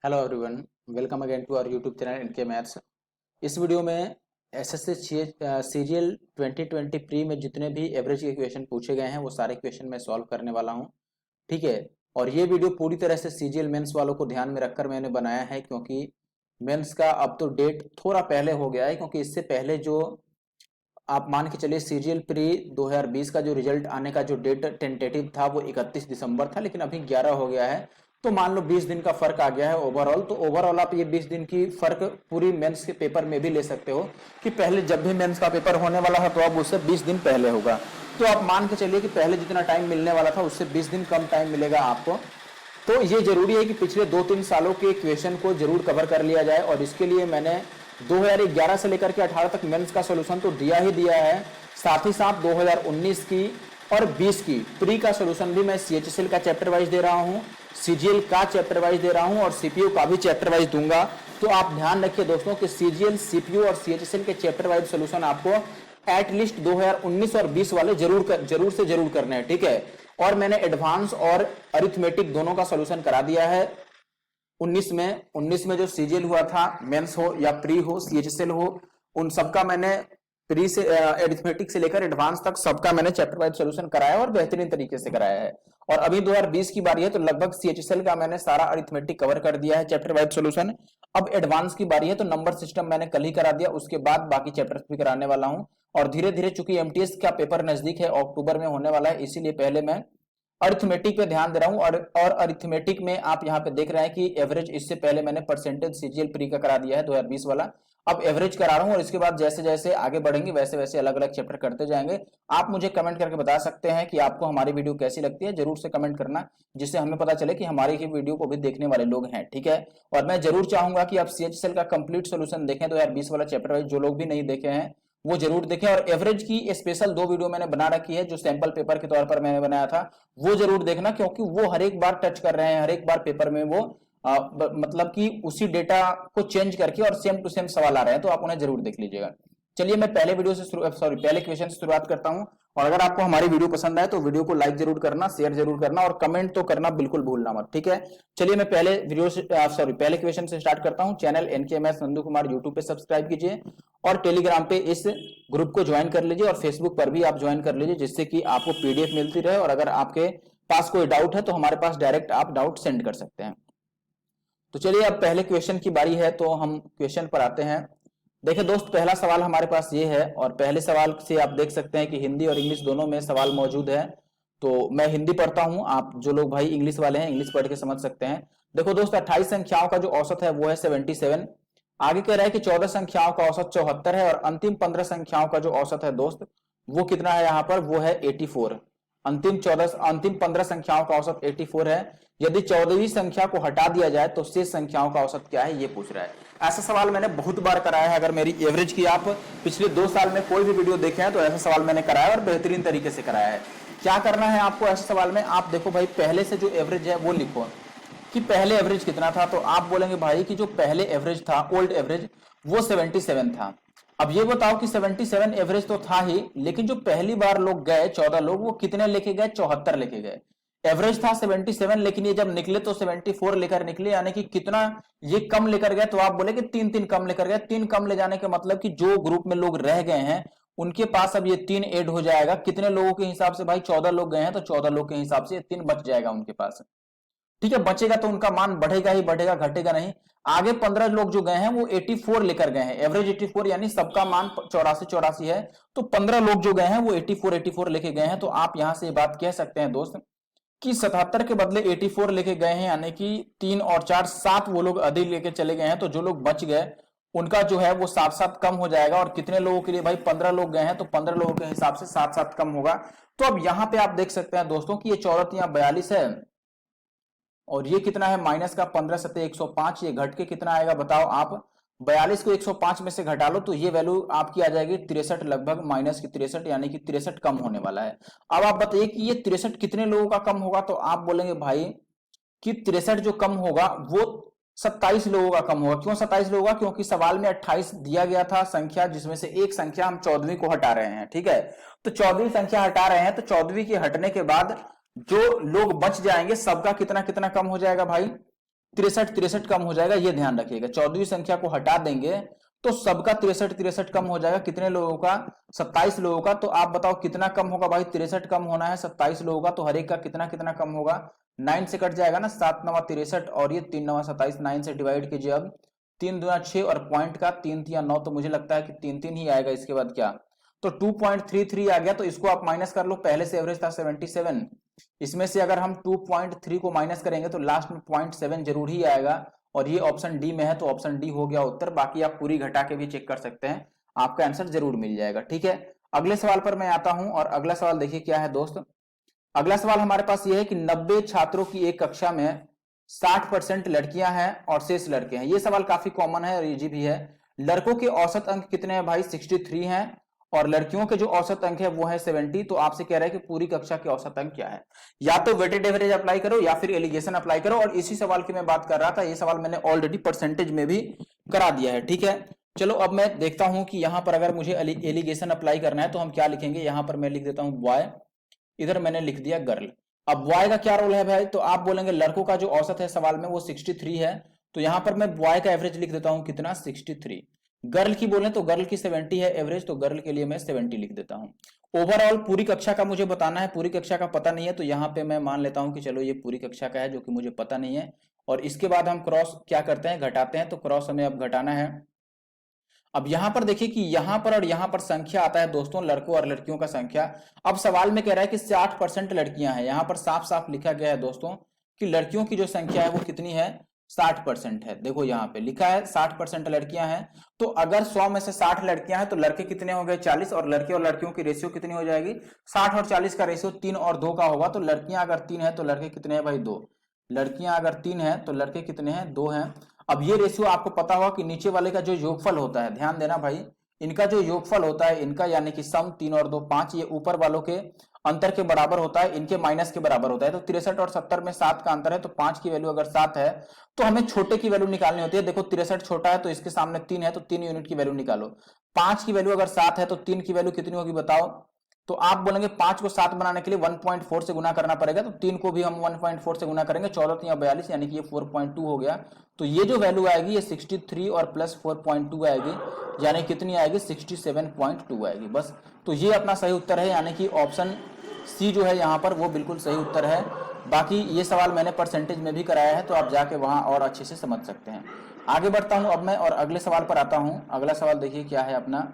Hello everyone, welcome again to our YouTube channel इनके maths. इस video में SSC सीरियल 2020 प्री में जितने भी एवरेज के क्वेश्चन पूछे गए हैं वो सारे क्वेश्चन मैं सॉल्व करने वाला हूं। ठीक है। और ये वीडियो पूरी तरह से सीजीएल मेंस वालों को ध्यान में रखकर मैंने बनाया है, क्योंकि मेंस का अब तो डेट थोड़ा पहले हो गया है। क्योंकि इससे पहले जो आप मान के चलिए सीजीएल प्री 2020 का जो रिजल्ट आने का जो डेट टेंटेटिव था वो 31 दिसंबर था, लेकिन अभी 11 हो गया है। तो मान लो 20 दिन का फर्क आ गया है ओवरऑल। तो ओवरऑल आप ये 20 दिन की फर्क पूरी मेंस के पेपर में भी ले सकते हो कि पहले जब भी मेंस का पेपर होने वाला है तो अब उससे 20 दिन पहले होगा। तो आप मान के चलिए कि पहले जितना टाइम मिलने वाला था उससे 20 दिन कम टाइम मिलेगा आपको। तो ये जरूरी है कि पिछले 2-3 सालों के क्वेश्चन को जरूर कवर कर लिया जाए, और इसके लिए मैंने 2011 से लेकर के 18 तक मेंस का सॉल्यूशन तो दिया ही दिया है। साथ ही साथ 2019 की और 20 की प्री का सॉल्यूशन भी मैं सीएचएसएल का चैप्टर वाइज दे रहा हूं, सीजीएल का चैप्टर वाइज दे रहा हूं और सीपीयू का भी चैप्टर वाइज दूंगा। तो आप ध्यान रखिए दोस्तों कि सीजीएल, सीपीयू और सीएचएसएल के चैप्टर वाइज सॉल्यूशन आपको एटलीस्ट 2019 और 20 वाले जरूर से जरूर करने हैं। ठीक है। और मैंने एडवांस और अरिथमेटिक दोनों का सॉल्यूशन करा दिया है 19 में जो सीजीएल हुआ था, मेंस हो या प्री हो, सीएचएसएल हो, उन सबका मैंने प्री से अरिथमेटिक से लेकर एडवांस तक सबका मैंने चैप्टर वाइज सॉल्यूशन कराया और बेहतरीन तरीके से कराया है। और अभी 2020 की बारी है तो लगभग सीएचएसएल का मैंने सारा अरिथमेटिक कवर कर दिया है चैप्टर वाइज सॉल्यूशन। अब एडवांस की बारी है तो नंबर सिस्टम मैंने कल ही करा दिया, उसके बाद बाकी चैप्टर्स भी कराने वाला हूं। और धीरे धीरे चूंकि एमटीएस का पेपर नजदीक है, अक्टूबर में होने वाला है, इसीलिए पहले मैं अरिथमेटिक पे ध्यान दे रहा हूं। और अरिथमेटिक में आप यहां पे देख रहे हैं कि एवरेज इससे पहले मैंने परसेंटेज सीजीएल प्री का करा दिया है 2020 वाला। अब एवरेज करा रहा हूं और इसके बाद जैसे जैसे आगे बढ़ेंगे वैसे वैसे अलग अलग चैप्टर करते जाएंगे। आप मुझे कमेंट करके बता सकते हैं कि आपको हमारी वीडियो कैसी लगती है, जरूर से कमेंट करना, जिससे हमें पता चले कि हमारी ही वीडियो को भी देखने वाले लोग हैं। ठीक है। और मैं जरूर चाहूंगा कि आप सीएचएसएल का कंप्लीट सोल्यूशन देखें 2020 वाला चैप्टर वाइज, जो लोग भी नहीं देखे हैं वो जरूर देखें। और एवरेज की स्पेशल 2 वीडियो मैंने बना रखी है जो सैंपल पेपर के तौर पर मैंने बनाया था, वो जरूर देखना, क्योंकि वो हर एक बार टच कर रहे हैं, हर एक बार पेपर में वो मतलब कि उसी डेटा को चेंज करके और सेम टू सेम सवाल आ रहे हैं, तो आप उन्हें जरूर देख लीजिएगा। चलिए मैं पहले वीडियो से पहले क्वेश्चन से शुरुआत करता हूं। और अगर आपको हमारी वीडियो पसंद आए तो वीडियो को लाइक जरूर करना, शेयर जरूर करना और कमेंट तो करना बिल्कुल भूलना मत। ठीक है। चलिए मैं पहले क्वेश्चन से स्टार्ट करता हूं। चैनल एनकेएमएस नंदू कुमार यूट्यूब पे सब्सक्राइब कीजिए और टेलीग्राम पे इस ग्रुप को ज्वाइन कर लीजिए और फेसबुक पर भी आप ज्वाइन कर लीजिए, जिससे कि आपको पीडीएफ मिलती रहे। और अगर आपके पास कोई डाउट है तो हमारे पास डायरेक्ट आप डाउट सेंड कर सकते हैं। तो चलिए अब पहले क्वेश्चन की बारी है, तो हम क्वेश्चन पर आते हैं। देखिए दोस्त, पहला सवाल हमारे पास ये है और पहले सवाल से आप देख सकते हैं कि हिंदी और इंग्लिश दोनों में सवाल मौजूद है। तो मैं हिंदी पढ़ता हूं, आप जो लोग भाई इंग्लिश वाले हैं इंग्लिश पढ़ के समझ सकते हैं। देखो दोस्त, 28 संख्याओं का जो औसत है वो है 77। आगे कह रहा है कि 14 संख्याओं का औसत 74 है और अंतिम 15 संख्याओं का जो औसत है दोस्त वो कितना है, यहाँ पर वो है 84। अंतिम 15 संख्याओं का औसत 84 है। यदि 14वीं संख्या को हटा दिया जाए तो शेष संख्याओं का औसत क्या है, ये पूछ रहा है। ऐसा सवाल मैंने बहुत बार कराया है। अगर मेरी एवरेज की आप पिछले 2 साल में कोई भी वीडियो देखे हैं तो ऐसा सवाल मैंने कराया और बेहतरीन तरीके से कराया है। क्या करना है आपको ऐसे सवाल में, आप देखो भाई पहले से जो एवरेज है वो लिखो कि पहले एवरेज कितना था। तो आप बोलेंगे भाई कि जो पहले एवरेज था, ओल्ड एवरेज, वो 77 था। अब ये बताओ कि 77 एवरेज तो था ही, लेकिन जो पहली बार लोग गए 14 लोग, वो कितने लेके गए, 74 लेके गए। एवरेज था 77, लेकिन ये जब निकले तो 74 लेकर निकले, यानी कि कितना ये कम लेकर गए। तो आप बोले कि 3 कम लेकर गए। 3 कम ले जाने का मतलब कि जो ग्रुप में लोग रह गए हैं उनके पास अब ये 3 ऐड हो जाएगा। कितने लोगों के हिसाब से भाई, 14 लोग गए हैं तो 14 लोग के हिसाब से 3 बच जाएगा उनके पास। ठीक है, बचेगा तो उनका मान बढ़ेगा ही बढ़ेगा, घटेगा नहीं। आगे 15 लोग जो गए हैं वो 84 लेकर गए हैं, एवरेज 84, यानी सबका मान 84 है। तो 15 लोग जो गए हैं वो 84 लेके गए हैं। तो आप यहां से बात कह सकते हैं दोस्त कि 77 के बदले 84 लेके गए हैं, यानी कि 3 और 4 7 वो लोग अधिक लेके चले गए हैं। तो जो लोग बच गए उनका जो है वो 7 कम हो जाएगा। और कितने लोगों के लिए भाई, 15 लोग गए हैं तो 15 लोगों के हिसाब से 7 कम होगा। तो अब यहां पे आप देख सकते हैं दोस्तों कि ये 42 है और ये कितना है, माइनस का 15 सत्ते 105। ये घट के कितना आएगा बताओ आप, 42 को 105 में से घटा लो तो ये वैल्यू आपकी आ जाएगी 63, लगभग माइनस की 63, यानी कि 63 कम होने वाला है। अब आप बताइए कि ये 63 कितने लोगों का कम होगा। तो आप बोलेंगे भाई कि 63 जो कम होगा वो 27 लोगों का कम होगा। क्यों 27 लोगों का, क्योंकि सवाल में 28 दिया गया था संख्या, जिसमें से एक संख्या हम 14वीं को हटा रहे हैं। ठीक है, तो 14वीं संख्या हटा रहे हैं, तो 14वीं के हटने के बाद जो लोग बच जाएंगे सबका कितना कितना कम हो जाएगा भाई, 63 63 कम हो जाएगा, ये ध्यान रखिएगा। 14वीं संख्या को हटा देंगे तो सबका 63 63 कम हो जाएगा। कितने लोगों का? 27 लोगों का। तो आप बताओ कितना कम होगा भाई? 63 कम होना है 27 लोगों का, तो हर एक का कितना कितना कम होगा? 9 से कट जाएगा ना, 7 9 63 और ये 3 9 27, 9 से डिवाइड कीजिए। अब 3 दूना 6 और पॉइंट का 3 3 9, तो मुझे लगता है कि 3 3 ही आएगा। इसके बाद क्या? तो 2.33 आ गया, तो इसको आप माइनस कर लो। पहले से एवरेज था 77, इसमें से अगर हम 2.3 को माइनस करेंगे तो लास्ट में 0.7 जरूर ही आएगा, और ये ऑप्शन डी में है, तो ऑप्शन डी हो गया उत्तर। बाकी आप पूरी घटा के भी चेक कर सकते हैं, आपका आंसर जरूर मिल जाएगा। ठीक है, अगले सवाल पर मैं आता हूं, और अगला सवाल देखिए क्या है दोस्त। अगला सवाल हमारे पास ये है कि 90 छात्रों की एक कक्षा में 60% लड़कियां हैं और शेष लड़के हैं। ये सवाल काफी कॉमन है और इजी भी है। लड़कों के औसत अंक कितने हैं भाई? 63 हैं, और लड़कियों के जो औसत अंक है वो है 70। तो आपसे कह रहा है कि पूरी कक्षा के औसत अंक क्या है? या तो वेटेड एवरेज अप्लाई करो या फिर एलिगेशन अप्लाई करो, और इसी सवाल की मैं बात कर रहा था। ये सवाल मैंने ऑलरेडी परसेंटेज में भी करा दिया है। ठीक है, चलो अब मैं देखता हूं कि यहां पर अगर मुझे एलिगेशन अप्लाई करना है तो हम क्या लिखेंगे। यहां पर मैं लिख देता हूं बॉय, इधर मैंने लिख दिया गर्ल। अब बॉय का क्या रोल है भाई? तो आप बोलेंगे लड़कों का जो औसत है सवाल में वो 63 है, तो यहां पर मैं बॉय का एवरेज लिख देता हूं कितना? 63। गर्ल की बोले तो गर्ल की 70 है एवरेज, तो गर्ल के लिए मैं 70 लिख देता हूं। ओवरऑल पूरी कक्षा का मुझे बताना है, पूरी कक्षा का पता नहीं है, तो यहां पे मैं मान लेता हूं कि चलो ये पूरी कक्षा का है, जो कि मुझे पता नहीं है। और इसके बाद हम क्रॉस क्या करते हैं? घटाते हैं। तो क्रॉस हमें अब घटाना है। अब यहां पर देखिए कि यहां पर और यहां पर संख्या आता है दोस्तों, लड़कों और लड़कियों का संख्या। अब सवाल में कह रहा है कि 60% लड़कियां हैं। यहां पर साफ साफ लिखा गया है दोस्तों कि लड़कियों की जो संख्या है वो कितनी है? 60% है। देखो यहां पे लिखा है 60% लड़कियां हैं। तो अगर 100 में से 60 लड़कियां हैं तो लड़के कितने हो गए? 40, और लड़के और लड़कियों की रेशियो कितनी हो जाएगी? 60 और 40 का रेशियो 3 और 2 का होगा। तो लड़कियां अगर 3 है तो लड़के कितने हैं भाई? 2। लड़कियां अगर 3 है तो लड़के कितने हैं? 2 हैं। अब ये रेशियो आपको पता होगा कि नीचे वाले का जो योगफल होता है, ध्यान देना भाई, इनका जो योगफल होता है इनका, यानी कि सम 3 और 2 5, ये ऊपर वालों के अंतर के बराबर होता है, इनके माइनस के बराबर होता है। तो 63 और 70 में 7 का अंतर है, तो 5 की वैल्यू अगर 7 है तो हमें छोटे की वैल्यू निकालनी होती है। देखो 63 छोटा है तो इसके सामने 3 है, तो 3 यूनिट की वैल्यू निकालो। 5 की वैल्यू अगर 7 है तो 3 की वैल्यू कितनी होगी बताओ? तो आप बोलेंगे 5 को 7 बनाने के लिए 1.4 से गुना करना पड़ेगा, तो 3 को भी हम 1.4 से गुना करेंगे, 14 3 42, यानी कि ये 4.2 हो गया। तो ये जो वैल्यू आएगी ये 63 और प्लस 4.2 आएगी, यानी कितनी आएगी? 67.2 आएगी बस। तो ये अपना सही उत्तर है, यानी कि ऑप्शन सी जो है यहाँ पर वो बिल्कुल सही उत्तर है। बाकी ये सवाल मैंने परसेंटेज में भी कराया है, तो आप जाके वहां और अच्छे से समझ सकते हैं। आगे बढ़ता हूं अब मैं और अगले सवाल पर आता हूं। अगला सवाल देखिए क्या है अपना।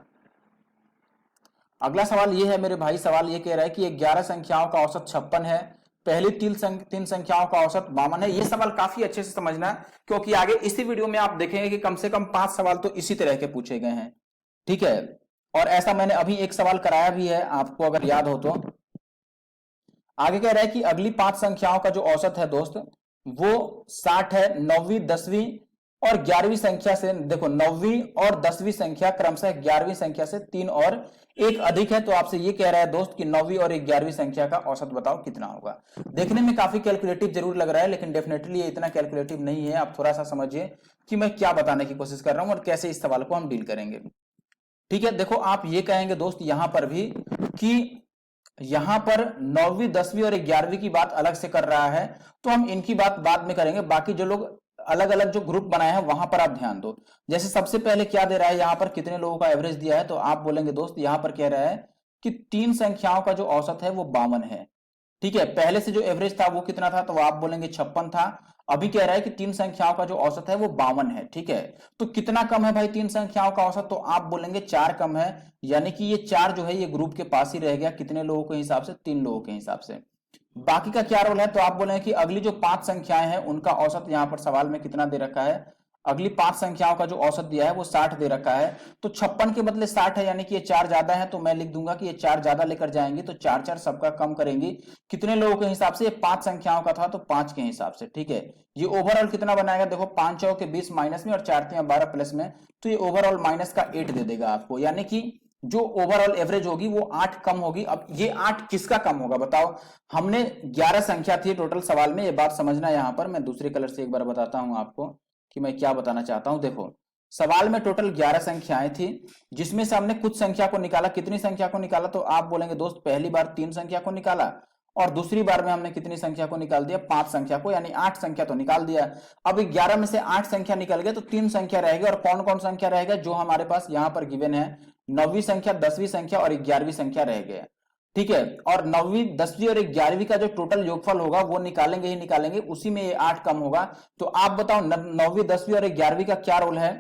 अगला सवाल ये है मेरे भाई, सवाल ये कह रहा है कि 11 संख्याओं का औसत 56 है, पहली तीन संख्याओं का औसत 52 है। ये सवाल काफी अच्छे से समझना, क्योंकि आगे इसी वीडियो में आप देखेंगे कि कम से कम 5 सवाल तो इसी तरह के पूछे गए हैं। ठीक है, और ऐसा मैंने अभी एक सवाल कराया भी है, आपको अगर याद हो तो। आगे कह रहा है कि अगली 5 संख्याओं का जो औसत है दोस्त वो 60 है। 9वीं 10वीं और 11वीं संख्या से, देखो 9वीं और 10वीं संख्या क्रमशः 11वीं संख्या से 3 और 1 अधिक है। तो आपसे ये कह रहा है दोस्त कि 9वीं और 11वीं संख्या का औसत बताओ कितना होगा। देखने में काफी कैलकुलेटिव जरूर लग रहा है, लेकिन डेफिनेटली ये इतना कैलकुलेटिव नहीं है। आप थोड़ा सा समझिए कि मैं क्या बताने की कोशिश कर रहा हूं और कैसे इस सवाल को हम डील करेंगे। ठीक है, देखो आप ये कहेंगे दोस्त यहां पर भी कि यहां पर 9वीं 10वीं और 11वीं की बात अलग से कर रहा है, तो हम इनकी बात बाद में करेंगे। बाकी जो लोग अलग अलग जो ग्रुप बनाए हैं वहां पर आप ध्यान दो। जैसे सबसे पहले क्या दे रहा है यहां पर, कितने लोगों का एवरेज दिया है, तो आप बोलेंगे दोस्त यहां पर कह रहा है कि 3 संख्याओं का जो औसत है वो 52 है। ठीक है, पहले से जो एवरेज था वो कितना था, तो आप बोलेंगे 56 था। अभी कह रहा है कि 3 संख्याओं का जो औसत है वो 52 है। ठीक है, तो कितना कम है भाई 3 संख्याओं का औसत, तो आप बोलेंगे 4 कम है, यानी कि ये 4 जो है ये ग्रुप के पास ही रह गया। कितने लोगों के हिसाब से? 3 लोगों के हिसाब से। बाकी का क्या रोल है, तो आप बोलेंगे कि अगली जो 5 संख्याएं हैं उनका औसत यहाँ पर सवाल में कितना दे रखा है। अगली 5 संख्याओं का जो औसत दिया है वो 60 दे रखा है, तो 56 के बदले 60 है, यानी कि ये 4 ज्यादा है, तो मैं लिख दूंगा कि ये 4 ज्यादा लेकर जाएंगे, तो 4 4 सबका कम करेंगे। कितने लोगों के हिसाब से? ये 5 संख्याओं का था, तो 5 के हिसाब से। ठीक है, ये ओवरऑल कितना बनाएगा? देखो 5 चौके के 20 माइनस में और 4 3 12 प्लस में, तो ये ओवरऑल माइनस का 8 दे देगा आपको, यानी कि जो ओवरऑल एवरेज होगी वो 8 कम होगी। अब ये 8 किसका कम होगा बताओ? हमने 11 संख्या थी टोटल सवाल में, ये बात समझना। यहां पर मैं दूसरे कलर से एक बार बताता हूं आपको कि मैं क्या बताना चाहता हूं। देखो सवाल में टोटल 11 संख्याएं थी, जिसमें से हमने कुछ संख्या को निकाला। कितनी संख्या को निकाला? तो आप बोलेंगे दोस्त पहली बार 3 संख्या को निकाला, और दूसरी बार में हमने कितनी संख्या को निकाल दिया, 5 संख्या को, यानी 8 संख्या तो निकाल दिया। अब 11 में से 8 संख्या निकल गए तो 3 संख्या रहेगी, और कौन कौन संख्या रहेगा जो हमारे पास यहाँ पर गिवन है, 9वीं संख्या, 10वीं संख्या और 11वीं संख्या रह गए। ठीक है, और 9वीं, 10वीं और 11वीं का जो टोटल योगफल होगा वो निकालेंगे ही निकालेंगे, उसी में ये 8 कम होगा। तो आप बताओ 9वीं, 10वीं और 11वीं का क्या रोल है।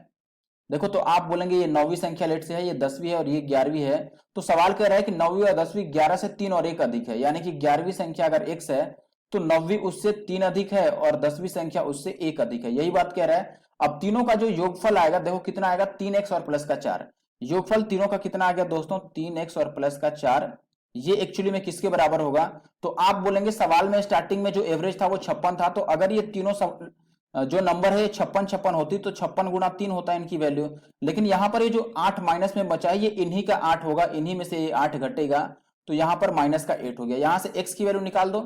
देखो तो आप बोलेंगे ये 9वीं संख्या लेट से है, ये 10वीं है और ये 11वीं है। तो सवाल कह रहा है कि 9वीं और 10वीं 11 से 3 और 1 अधिक है, यानी कि 11वीं संख्या अगर x है तो 9वीं उससे 3 अधिक है और 10वीं संख्या उससे 1 अधिक है, यही बात कह रहा है। अब तीनों का जो योगफल आएगा देखो कितना आएगा, 3x और प्लस का 4। योगफल तीनों का कितना आ गया दोस्तों, 3x और प्लस का 4। ये एक्चुअली में किसके बराबर होगा, तो आप बोलेंगे सवाल में स्टार्टिंग में जो एवरेज था वो 56 था, तो अगर ये तीनों जो नंबर है 56 होती तो 56 गुना 3 होता है इनकी वैल्यू। लेकिन यहां पर ये जो 8 माइनस में बचा है ये इन्हीं का 8 होगा, इन्हीं में से ये 8 घटेगा, तो यहां पर माइनस का 8 हो गया। यहां से x की वैल्यू निकाल दो,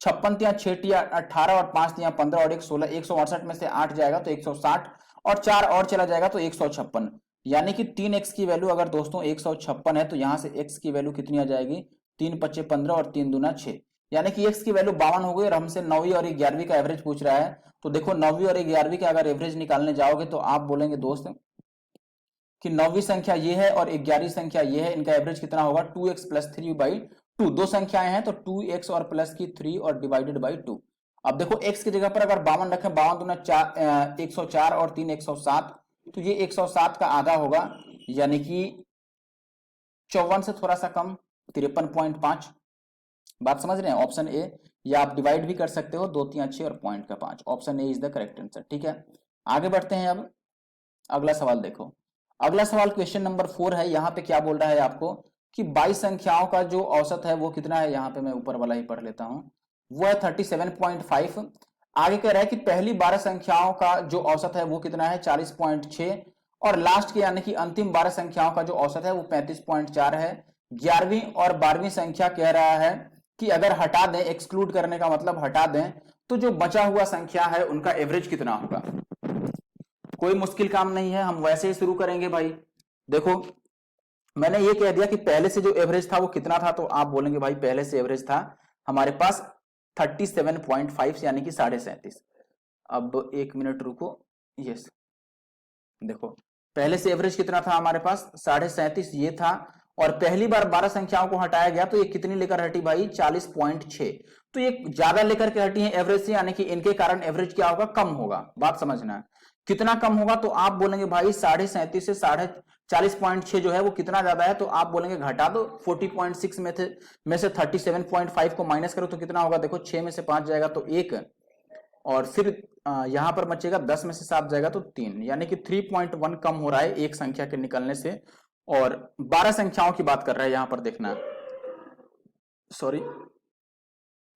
56 तिया 6 तिया 18 और 5 तिया 15 और 1 16, 168 में से 8 जाएगा तो 160 और 4 और चला जाएगा तो 156, यानी कि 3x की वैल्यू अगर दोस्तों 156 है तो यहां से x की वैल्यू कितनी आ जाएगी, 3 पच्चे 15 और 3 दूना 6, यानी कि x की वैल्यू 52 हो गई। और हमसे 9वीं और 11वीं का एवरेज पूछ रहा है, तो देखो 9वीं और 11वीं का अगर एवरेज निकालने जाओगे तो आप बोलेंगे दोस्त कि 9वीं संख्या ये है और 11वीं संख्या ये है, इनका एवरेज कितना होगा, 2x प्लस 3/2। दो संख्याएं हैं तो 2x और प्लस की 3 और डिवाइडेड बाई 2। अब देखो x की जगह पर अगर 52 रखें, 52 दूना 104 और 3 107, तो ये 107 का आधा होगा, यानी कि 54 से थोड़ा सा कम, 53.5। बात समझ रहे हैं, ऑप्शन ए, या आप डिवाइड भी कर सकते हो, 2 3 6 और पॉइंट का 5, option A is the correct answer. ठीक है, आगे बढ़ते हैं। अब अगला सवाल देखो, अगला सवाल क्वेश्चन नंबर 4 है। यहाँ पे क्या बोल रहा है आपको कि 22 संख्याओं का जो औसत है वो कितना है, यहाँ पे मैं ऊपर वाला ही पढ़ लेता हूँ, वो है 37.5। आगे कह रहा है कि पहली 12 संख्याओं का जो औसत है वो कितना है, 40.6, और लास्ट के यानी कि अंतिम 12 संख्याओं का जो औसत है वो 35.4 है। 11वीं और 12वीं संख्या कह रहा है कि अगर हटा दें, एक्सक्लूड करने का मतलब हटा दें, तो जो बचा हुआ संख्या है उनका एवरेज कितना होगा। कोई मुश्किल काम नहीं है, हम वैसे ही शुरू करेंगे भाई। देखो मैंने ये कह दिया कि पहले से जो एवरेज था वो कितना था, तो आप बोलेंगे भाई पहले से एवरेज था हमारे पास 37.5 यानी कि 37.5। अब 1 मिनट रुको, यस देखो पहले से एवरेज कितना था हमारे पास, 37.5 ये था, और पहली बार 12 संख्याओं को हटाया गया तो ये कितनी लेकर हटी भाई, 40.6। तो ये ज्यादा लेकर के हटी है एवरेज से, यानी कि इनके कारण एवरेज क्या होगा, कम होगा। बात समझना है, कितना कम होगा, तो आप बोलेंगे भाई 37.5 से 40.6 जो है वो कितना ज्यादा है, तो आप बोलेंगे घटा दो, 40.6 में से 37.5 को माइनस करो तो कितना होगा, देखो 6 में से 5 जाएगा तो 1, और फिर यहां पर बचेगा 10 में से 7 जाएगा तो 3, यानी कि 3.1 कम हो रहा है एक संख्या के निकलने से। और 12 संख्याओं की बात कर रहा है यहां पर, देखना सॉरी,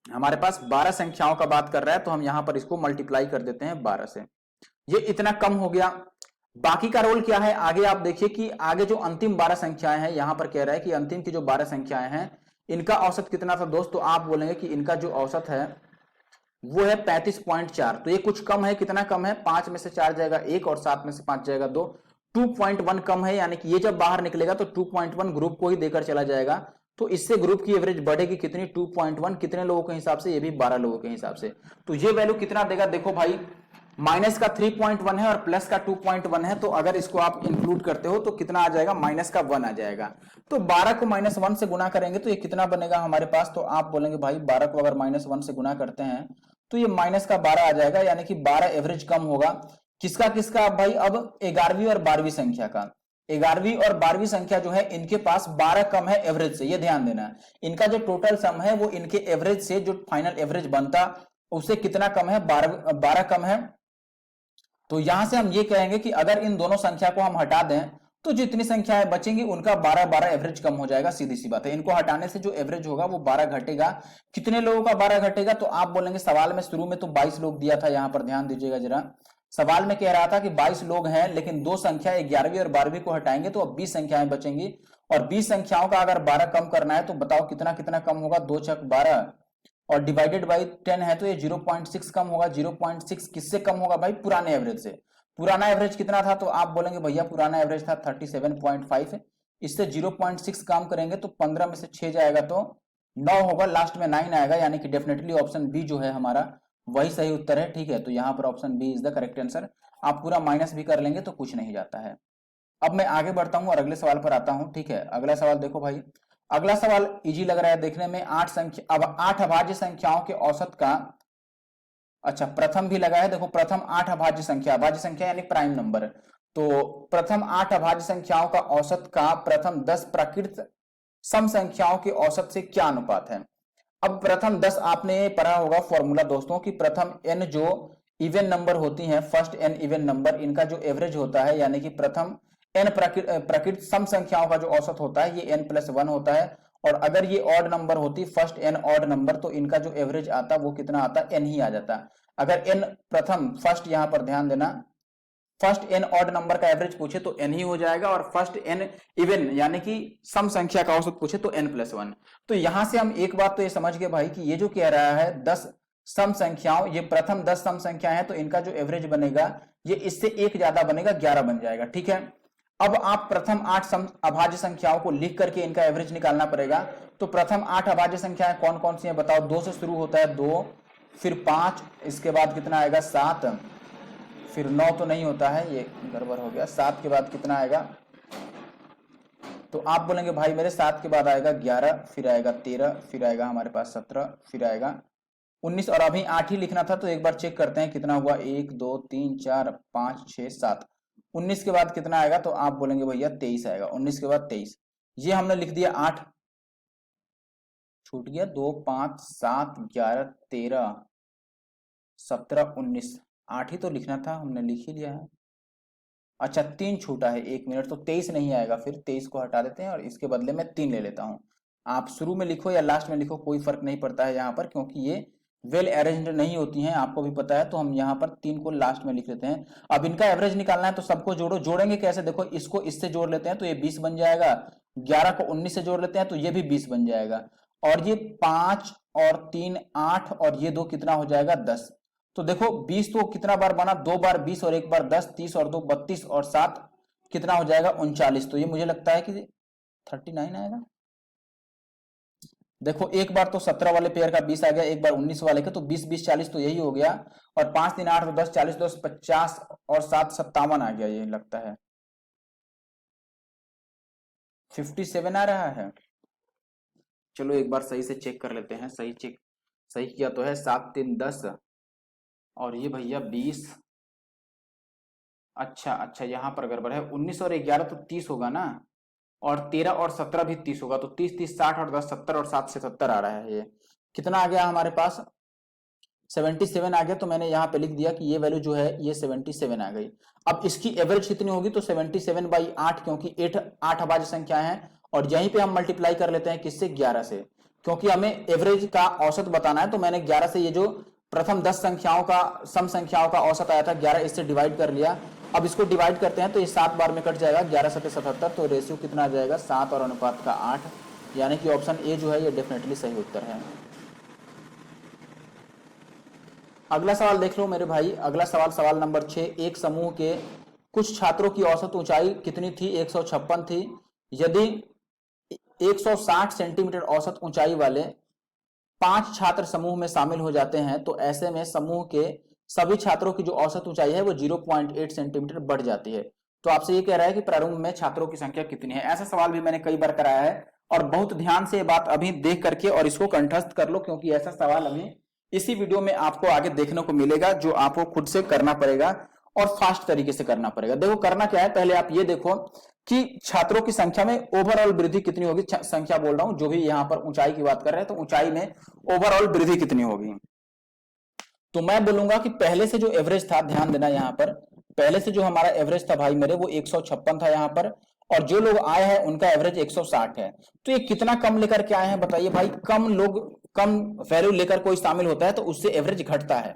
हमारे पास 12 संख्याओं का बात कर रहा है, तो हम यहां पर इसको मल्टीप्लाई कर देते हैं 12 से, ये इतना कम हो गया। बाकी का रोल क्या है, आगे आप देखिए कि आगे जो अंतिम 12 संख्याएं हैं, यहां पर कह रहा है कि अंतिम की जो 12 संख्याएं हैं इनका औसत कितना था दोस्तों, आप बोलेंगे कि इनका जो औसत है वो है 35.4। तो ये कुछ कम है, कितना कम है, 5 में से 4 जाएगा 1 और 7 में से 5 जाएगा 2, 2.1 कम है, यानी कि ये जब बाहर निकलेगा तो 2.1 ग्रुप को ही देकर चला जाएगा, तो इससे ग्रुप की एवरेज बढ़ेगी कितनी, 2.1, कितने लोगों के हिसाब से, ये भी 12 लोगों के हिसाब से। तो ये वैल्यू कितना देगा, देखो भाई माइनस का 3.1 है और प्लस का 2.1 है, तो अगर इसको आप इंक्लूड करते हो तो कितना आ जाएगा, माइनस का 1 आ जाएगा। तो 12 को -1 से गुना करेंगे तो ये कितना बनेगा हमारे पास, तो आप बोलेंगे भाई 12 को अगर -1 से गुना करते हैं तो ये माइनस का 12 आ जाएगा, यानी कि 12 एवरेज कम होगा। किसका किसका भाई, अब 11वीं और 12वीं संख्या का। 11वीं और 12वीं संख्या जो है इनके पास 12 कम है एवरेज से, ये ध्यान देना। इनका जो टोटल सम है वो इनके एवरेज से जो फाइनल एवरेज बनता उससे कितना कम है, 12 कम है। तो यहां से हम ये कहेंगे कि अगर इन दोनों संख्या को हम हटा दें तो जितनी संख्याएं बचेंगी उनका 12 एवरेज कम हो जाएगा, सीधी सी बात है। इनको हटाने से जो एवरेज होगा वो 12 घटेगा। कितने लोगों का 12 घटेगा, तो आप बोलेंगे सवाल में शुरू में तो 22 लोग दिया था, यहां पर ध्यान दीजिएगा जरा। सवाल में कह रहा था कि 22 लोग हैं, लेकिन दो संख्या 11वीं और 12वीं को हटाएंगे तो अब 20 संख्याएं बचेंगी, और 20 संख्याओं का अगर 12 कम करना है तो बताओ कितना कितना कम होगा, 2 छक 12 और डिवाइडेड बाई 10 है तो ये 0.6 कम होगा। 0.6 किससे कम होगा भाई, पुराने एवरेज से। पुराना एवरेज कितना था, तो आप बोलेंगे भैया पुराना एवरेज था 37.5, इससे 0.6 काम करेंगे तो 15 में से 6 जाएगा तो 9 होगा, लास्ट में 9 आएगा, यानी कि डेफिनेटली ऑप्शन बी जो है हमारा वही सही उत्तर है। ठीक है, तो यहाँ पर option B is the correct answer. आप पूरा माइनस भी कर लेंगे तो कुछ नहीं जाता है। अब मैं आगे बढ़ता हूँ और अगले सवाल पर आता हूँ। ठीक है, अगला सवाल देखो भाई, अगला सवाल इजी लग रहा है देखने में। 8 संख्या, अब 8 अभाज्य संख्याओं के औसत का, अच्छा प्रथम भी लगा है, देखो प्रथम 8 अभाज्य संख्या यानी प्राइम नंबर, तो प्रथम 8 अभाज्य संख्याओं का औसत का प्रथम 10 प्राकृत सम संख्याओं के औसत से क्या अनुपात है। अब प्रथम 10 आपने पढ़ा होगा फॉर्मूला दोस्तों कि प्रथम n जो इवन नंबर होती हैं, फर्स्ट n इवन नंबर, इनका जो एवरेज होता है, यानी कि प्रथम n प्राकृत सम संख्याओं का जो औसत होता है ये n+1 होता है। और अगर ये ऑड नंबर होती, फर्स्ट n ऑड नंबर, तो इनका जो एवरेज आता वो कितना आता, n ही आ जाता। अगर n प्रथम, फर्स्ट यहां पर ध्यान देना, फर्स्ट n ऑड नंबर का एवरेज पूछे तो n ही हो जाएगा, और फर्स्ट n इवन यानी कि सम संख्या का औसत पूछे तो n+1। तो यहां से हम एक बात तो ये समझ गए भाई कि ये जो कह रहा है 10 सम संख्याओं, ये प्रथम 10 सम संख्या है, तो इनका जो एवरेज बनेगा ये इससे एक ज्यादा बनेगा, 11 बन जाएगा। ठीक है, अब आप प्रथम 8 अभाज्य संख्याओं को लिख करके इनका एवरेज निकालना पड़ेगा। तो प्रथम 8 अभाज्य संख्याएं कौन कौन सी हैं बताओ। 2 से शुरू होता है 2, फिर 5, इसके बाद कितना आएगा 7, फिर 9 तो नहीं होता है, ये गड़बड़ हो गया। 7 के बाद कितना आएगा, तो आप बोलेंगे भाई मेरे 7 के बाद आएगा 11, फिर आएगा 13, फिर आएगा हमारे पास 17, फिर आएगा 19, और अभी 8 ही लिखना था, तो एक बार चेक करते हैं कितना हुआ, 1 2 3 4 5 6 7। 19 के बाद कितना आएगा, तो आप बोलेंगे भैया 23 आएगा। 19 के बाद 23, ये हमने लिख दिया 8, छूट गया 2 5 7 11 13 17 19, 8 ही तो लिखना था, हमने लिख ही लिया है। अच्छा 3 छूटा है, 1 मिनट, तो 23 नहीं आएगा, फिर 23 को हटा देते हैं और इसके बदले में 3 ले लेता हूं। आप शुरू में लिखो या लास्ट में लिखो, कोई फर्क नहीं पड़ता है यहाँ पर, क्योंकि ये वेल अरेंज्ड नहीं होती हैं, आपको भी पता है। तो हम यहाँ पर 3 को लास्ट में लिख लेते हैं। अब इनका एवरेज निकालना है तो सबको जोड़ो। जोड़ेंगे कैसे, देखो इसको इससे जोड़ लेते हैं तो ये 20 बन जाएगा, 11 को 19 से जोड़ लेते हैं तो ये भी 20 बन जाएगा, और ये 5 और 3 8, और ये 2 कितना हो जाएगा 10। तो देखो 20 तो कितना बार बना, 2 बार 20 और 1 बार 10, 30 और 2 32 और 7 कितना हो जाएगा 39। तो ये मुझे लगता है कि 39 आएगा। देखो एक बार तो 17 वाले पेयर का 20 आ गया, एक बार 19 वाले का, तो 20 20 40 तो यही हो गया, और 5 3 8 तो 10 40 10 50 और 7 57 आ गया, ये लगता है 57 आ रहा है। चलो एक बार सही से चेक कर लेते हैं, सही किया तो है। 7 3 10 और ये भैया 20, अच्छा यहाँ पर गड़बड़ है। 19 और 11 तो 30 होगा ना, और 13 और 17 भी 30 होगा, तो 30 30 60 और 10 70, और 7 से 70 आ रहा है। ये कितना आ गया हमारे पास, 77 आ गया। तो मैंने यहाँ पे लिख दिया कि ये वैल्यू जो है ये 77 आ गई। अब इसकी एवरेज कितनी होगी, तो 77/8, क्योंकि 8 अभाज्य संख्या है, और यहीं पे हम मल्टीप्लाई कर लेते हैं किससे, 11 से, क्योंकि हमें एवरेज का औसत बताना है। तो मैंने 11 से ये जो प्रथम 10 संख्याओं का सम संख्याओं का औसत आया था 11, इससे डिवाइड कर लिया। अब इसको डिवाइड करते हैं तो ये 7 बार में कट जाएगा, 11 7 77, तो रेशियो कितना आ जाएगा 7 और अनुपात का 8, यानी कि ऑप्शन ए जो है ये डेफिनेटली सही उत्तर है। अगला सवाल देख लो मेरे भाई, अगला सवाल सवाल नंबर 6। एक समूह के कुछ छात्रों की औसत ऊंचाई कितनी थी, 156 थी। यदि 160 सेंटीमीटर औसत ऊंचाई वाले 5 छात्र समूह में शामिल हो जाते हैं, तो ऐसे में समूह के सभी छात्रों की जो औसत ऊंचाई है वो 0.8 सेंटीमीटर बढ़ जाती है। तो आपसे ये कह रहा है कि प्रारंभ में छात्रों की संख्या कितनी है। ऐसा सवाल भी मैंने कई बार कराया है, और बहुत ध्यान से ये बात अभी देख करके और इसको कंठस्थ कर लो, क्योंकि ऐसा सवाल अभी इसी वीडियो में आपको आगे देखने को मिलेगा, जो आपको खुद से करना पड़ेगा और फास्ट तरीके से करना पड़ेगा। देखो करना क्या है, पहले आप ये देखो कि छात्रों की संख्या में ओवरऑल वृद्धि कितनी होगी। संख्या बोल रहा हूं, जो भी यहां पर ऊंचाई की बात कर रहे हैं, तो ऊंचाई में ओवरऑल वृद्धि कितनी होगी। तो मैं बोलूंगा कि पहले से जो एवरेज था, ध्यान देना यहां पर, पहले से जो हमारा एवरेज था भाई मेरे, वो 156 था यहां पर, और जो लोग आए हैं उनका एवरेज 160 है। तो ये कितना कम लेकर के आए हैं बताइए भाई। कम वैल्यू लेकर कोई शामिल होता है तो उससे एवरेज घटता है।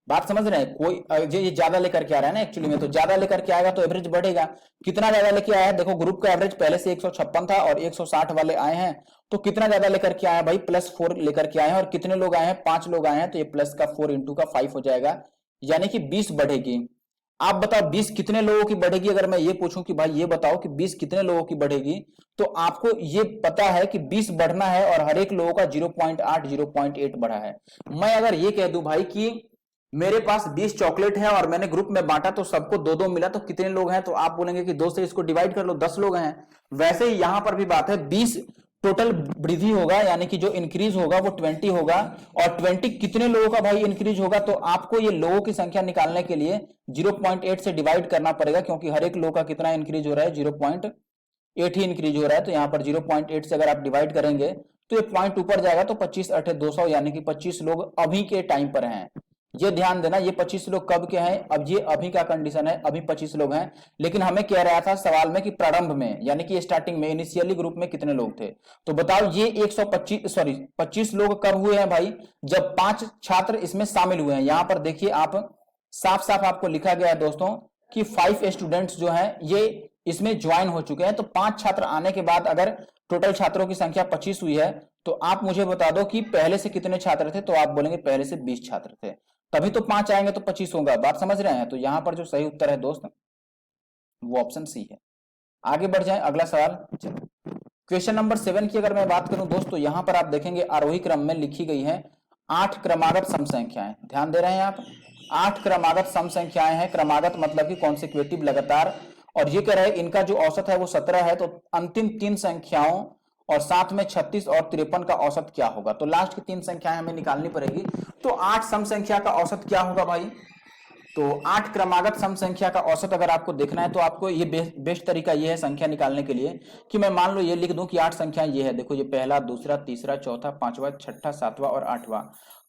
बात समझ रहे हैं, कोई ये ज्यादा लेकर के आ रहा है ना एक्चुअली में, तो ज्यादा लेकर के आएगा तो एवरेज बढ़ेगा। कितना ज्यादा लेके आया है, देखो ग्रुप का एवरेज पहले से 156 था और 160 वाले आए हैं, तो कितना ज्यादा लेकर के आया भाई, +4 लेकर के आए हैं। और कितने लोग आए हैं, 5 लोग आए हैं, तो ये प्लस का 4 इंटू का 5 हो जाएगा, यानी कि 20 बढ़ेगी। आप बताओ 20 कितने लोगों की बढ़ेगी। अगर मैं ये पूछूं कि भाई ये बताओ कि 20 कितने लोगों की बढ़ेगी, तो आपको ये पता है कि 20 बढ़ना है और हर एक लोगों का 0.8 0.8 बढ़ा है। मैं अगर ये कह दूं भाई कि मेरे पास 20 चॉकलेट है और मैंने ग्रुप में बांटा तो सबको दो दो मिला, तो कितने लोग हैं, तो आप बोलेंगे कि 2 से इसको डिवाइड कर लो, 10 लोग हैं। वैसे ही यहां पर भी बात है, 20 टोटल वृद्धि होगा, यानी कि जो इंक्रीज होगा वो 20 होगा। और 20 कितने लोगों का भाई इंक्रीज होगा, तो आपको ये लोगों की संख्या निकालने के लिए 0.8 से डिवाइड करना पड़ेगा, क्योंकि हर एक लोग का कितना इंक्रीज हो रहा है, 0.8 ही इंक्रीज हो रहा है। तो यहाँ पर 0.8 से अगर आप डिवाइड करेंगे तो ये पॉइंट ऊपर जाएगा, तो 25 8 200, यानी कि 25 लोग अभी के टाइम पर हैं। ये ध्यान देना, ये 25 लोग कब के हैं, अब ये अभी का कंडीशन है, अभी 25 लोग हैं। लेकिन हमें कह रहा था सवाल में कि प्रारंभ में, यानी कि स्टार्टिंग में, इनिशियली ग्रुप में कितने लोग थे। तो बताओ ये 25 लोग कब हुए हैं भाई, जब 5 छात्र इसमें शामिल हुए हैं। यहां पर देखिए आप, साफ साफ आपको लिखा गया है दोस्तों कि 5 स्टूडेंट्स जो हैं ये इसमें ज्वाइन हो चुके हैं। तो 5 छात्र आने के बाद अगर टोटल छात्रों की संख्या 25 हुई है, तो आप मुझे बता दो कि पहले से कितने छात्र थे, तो आप बोलेंगे पहले से 20 छात्र थे, तभी तो 5 आएंगे तो 25 होगा। बात समझ रहे हैं। तो यहां पर जो सही उत्तर है दोस्त वो ऑप्शन सी है। आगे बढ़ जाए, अगला सवाल। चलो क्वेश्चन नंबर 7 की अगर मैं बात करूं दोस्तों, तो यहां पर आप देखेंगे आरोही क्रम में लिखी गई है 8 क्रमागत सम संख्याएं। ध्यान दे रहे हैं आप, 8 क्रमागत सम संख्याएं हैं। क्रमागत मतलब कि कॉन्सेक्यूटिव, लगातार। और ये कह रहे हैं इनका जो औसत है वो 17 है। तो अंतिम 3 संख्याओं और साथ में 36 और 53 का औसत क्या होगा। तो लास्ट की 3 संख्याएं हमें निकालनी पड़ेगी। तो 8 सम संख्या का औसत क्या होगा भाई, तो 8 क्रमागत सम संख्या का औसत अगर आपको देखना है, तो आपको ये बेस्ट तरीका ये है संख्या निकालने के लिए कि मैं मान लो ये लिख दूं कि 8 संख्या ये है। देखो ये पहला, दूसरा, तीसरा, चौथा, पांचवा, छठा, सातवां और आठवां।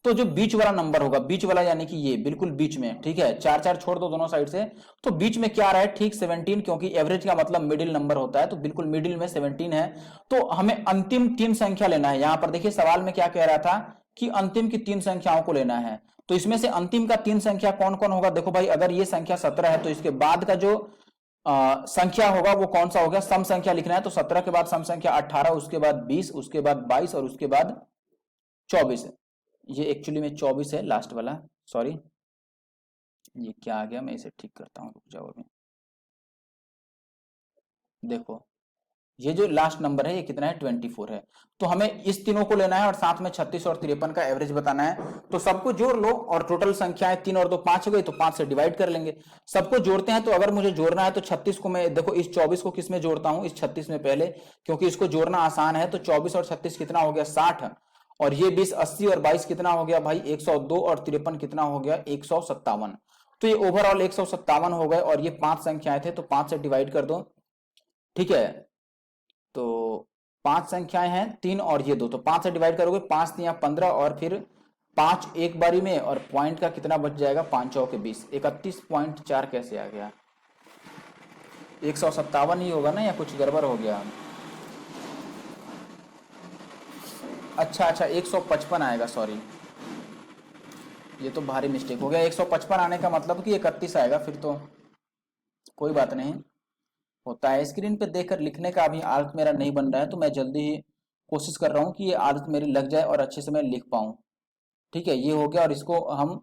तो जो बीच वाला नंबर होगा, बीच वाला यानी कि ये बिल्कुल बीच में, ठीक है, 4 4 छोड़ दो दोनों साइड से, तो बीच में क्या आ रहा है, ठीक 17, क्योंकि एवरेज का मतलब मिडिल नंबर होता है, तो बिल्कुल मिडिल में 17 है। तो हमें अंतिम 3 संख्या लेना है। यहां पर देखिए सवाल में क्या कह रहा था कि अंतिम की 3 संख्याओं को लेना है। तो इसमें से अंतिम का 3 संख्या कौन कौन होगा। देखो भाई, अगर ये संख्या 17 है तो इसके बाद का जो संख्या होगा वो कौन सा होगा, सम संख्या लिखना है। तो 17 के बाद सम संख्या 18, उसके बाद 20, उसके बाद 22 और उसके बाद 24 है। ये एक्चुअली में 24 है लास्ट वाला, सॉरी ये क्या आ गया, मैं इसे ठीक करता हूं, रुक जाओ अभी। देखो ये जो लास्ट नंबर है ये कितना है, 24 है। तो हमें इस तीनों को लेना है और साथ में 36 और 53 का एवरेज बताना है। तो सबको जोड़ लो और टोटल संख्याएं 3 और 2 5 हो गई, तो 5 से डिवाइड कर लेंगे। सबको जोड़ते हैं, तो अगर मुझे जोड़ना है तो 36 को मैं, देखो इस 24 को किस में जोड़ता हूं, इस 36 में पहले, क्योंकि इसको जोड़ना आसान है। तो 24 और 36 कितना हो गया, 60, और ये 20 80 और 22 कितना हो गया भाई, 102, और 53 कितना हो गया, 157। तो ये ओवरऑल 157 हो गए। और ये 5 संख्याएं थे, तो 5 से डिवाइड कर दो, ठीक है। तो 5 संख्याएं हैं, 3 और ये 2, तो 5 से डिवाइड करोगे, 5 3 15, और फिर 5 एक बारी में, और पॉइंट का कितना बच जाएगा, 5 चौके 20, 31.4 कैसे आ गया, 157 ही होगा ना, या कुछ गड़बड़ हो गया। अच्छा 155 आएगा, सॉरी ये तो भारी मिस्टेक हो गया। 155 आने का मतलब कि 31 आएगा, फिर तो कोई बात नहीं, होता है। स्क्रीन पे देखकर लिखने का अभी आदत मेरा नहीं बन रहा है, तो मैं जल्दी ही कोशिश कर रहा हूँ कि ये आदत मेरी लग जाए और अच्छे से मैं लिख पाऊँ। ठीक है, ये हो गया। और इसको हम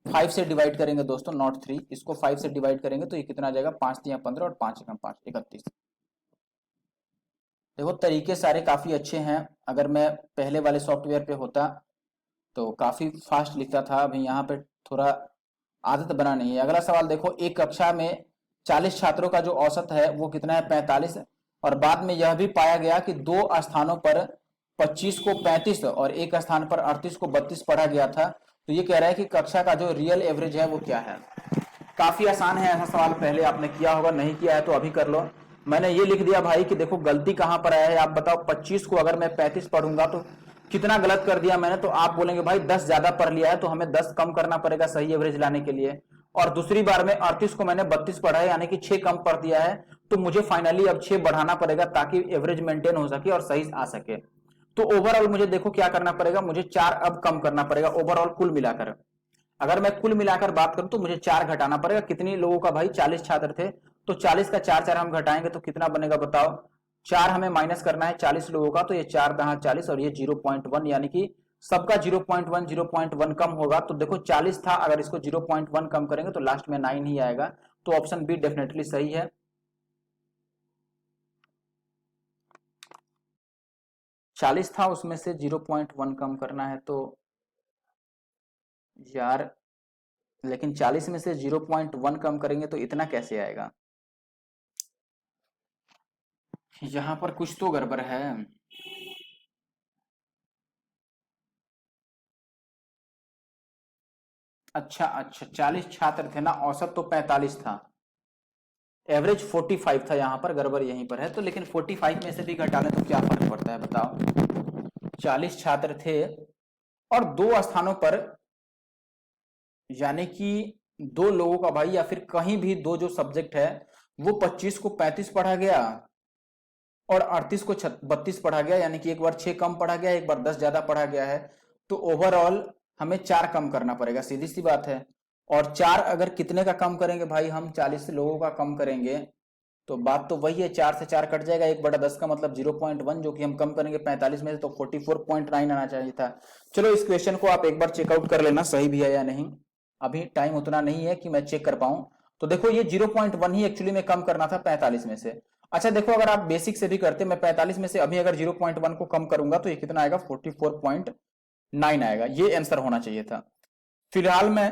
5 से डिवाइड करेंगे दोस्तों, नॉट 3, इसको 5 से डिवाइड करेंगे तो ये कितना आ जाएगा, 5 3 15 और 5 1 5, 31। देखो तरीके सारे काफी अच्छे हैं। अगर मैं पहले वाले सॉफ्टवेयर पे होता तो काफी फास्ट लिखता था, अभी यहाँ पे थोड़ा आदत बना नहीं है। अगला सवाल देखो, एक कक्षा में 40 छात्रों का जो औसत है वो कितना है, 45। और बाद में यह भी पाया गया कि 2 स्थानों पर 25 को 35 और एक स्थान पर 38 को 32 पढ़ा गया था। तो ये कह रहा है कि कक्षा का जो रियल एवरेज है वो क्या है। काफी आसान है, ऐसा सवाल पहले आपने किया होगा, नहीं किया है तो अभी कर लो। मैंने ये लिख दिया भाई कि देखो गलती कहां पर आया है, आप बताओ 25 को अगर मैं 35 पढ़ूंगा तो कितना गलत कर दिया मैंने। तो आप बोलेंगे भाई 10 ज्यादा पढ़ लिया है, तो हमें 10 कम करना पड़ेगा सही एवरेज लाने के लिए। और दूसरी बार में 38 को मैंने 32 पढ़ा है, यानी कि 6 कम पढ़ दिया है, तो मुझे फाइनली अब 6 बढ़ाना पड़ेगा ताकि एवरेज मेंटेन हो सके और सही आ सके। तो ओवरऑल मुझे देखो क्या करना पड़ेगा, मुझे 4 अब कम करना पड़ेगा ओवरऑल कुल मिलाकर। अगर मैं कुल मिलाकर बात करूं तो मुझे 4 घटाना पड़ेगा। कितनी लोगों का भाई, 40 छात्र थे, तो 40 का 4 4 हम घटाएंगे तो कितना बनेगा बताओ। 4 हमें माइनस करना है 40 लोगों का, तो ये 4 दहा 40 और ये 0.1, यानी कि सबका 0.1 0.1 कम होगा, तो देखो 40 था, अगर इसको 0.1 कम करेंगे तो लास्ट में 9 ही आएगा, तो ऑप्शन बी डेफिनेटली सही है। 40 था, उसमें से 0.1 कम करना है तो यार, लेकिन 40 में से 0.1 कम करेंगे तो इतना कैसे आएगा? यहां पर कुछ तो गड़बड़ है। अच्छा अच्छा, 40 छात्र थे ना, औसत तो 45 था, एवरेज 45 था, यहाँ पर गड़बड़ यहीं पर है। तो लेकिन 45 में से भी घटा लें तो क्या फर्क पड़ता है बताओ? 40 छात्र थे और दो स्थानों पर, यानी कि दो लोगों का भाई, या फिर कहीं भी दो जो सब्जेक्ट है वो 25 को 35 पढ़ा गया और 38 को 32 पढ़ा गया, यानी कि एक बार 6 कम पढ़ा गया, एक बार 10 ज्यादा पढ़ा गया है, तो ओवरऑल हमें 4 कम करना पड़ेगा, सीधी सी बात है। और 4 अगर कितने का कम करेंगे भाई, हम 40 लोगों का कम करेंगे, तो बात तो वही है, 4 से 4 कट जाएगा, 1/10 का मतलब 0.1, जो कि हम कम करेंगे 45 में से, तो 44.9 आना चाहिए था। चलो इस क्वेश्चन को आप एक बार चेकआउट कर लेना सही भी है या नहीं, अभी टाइम उतना नहीं है कि मैं चेक कर पाऊं। तो देखो ये 0.1 ही एक्चुअली में कम करना था 45 में से। अच्छा देखो, अगर आप बेसिक से भी करते, मैं 45 में से अभी अगर 0.1 को कम करूंगा तो ये कितना आएगा, 44.9 आएगा, ये आंसर होना चाहिए था। फिलहाल मैं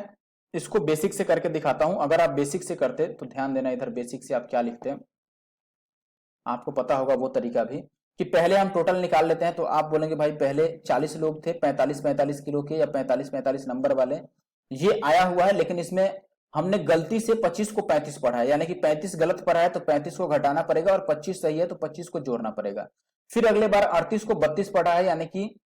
इसको बेसिक से करके दिखाता हूं, अगर आप बेसिक से करते तो ध्यान देना इधर, बेसिक से आप क्या लिखते हैं, आपको पता होगा वो तरीका भी, कि पहले हम टोटल निकाल लेते हैं। तो आप बोलेंगे भाई पहले 40 लोग थे, 45 किलो के, या 45 नंबर वाले, ये आया हुआ है, लेकिन इसमें हमने गलती से 25 को 35 पढ़ा है, यानी कि 35 गलत पढ़ा है तो 35 को घटाना पड़ेगा, और 25 सही है तो 25 को जोड़ना पड़ेगा। फिर अगले बार 38 को 32 पढ़ा है, यानी कि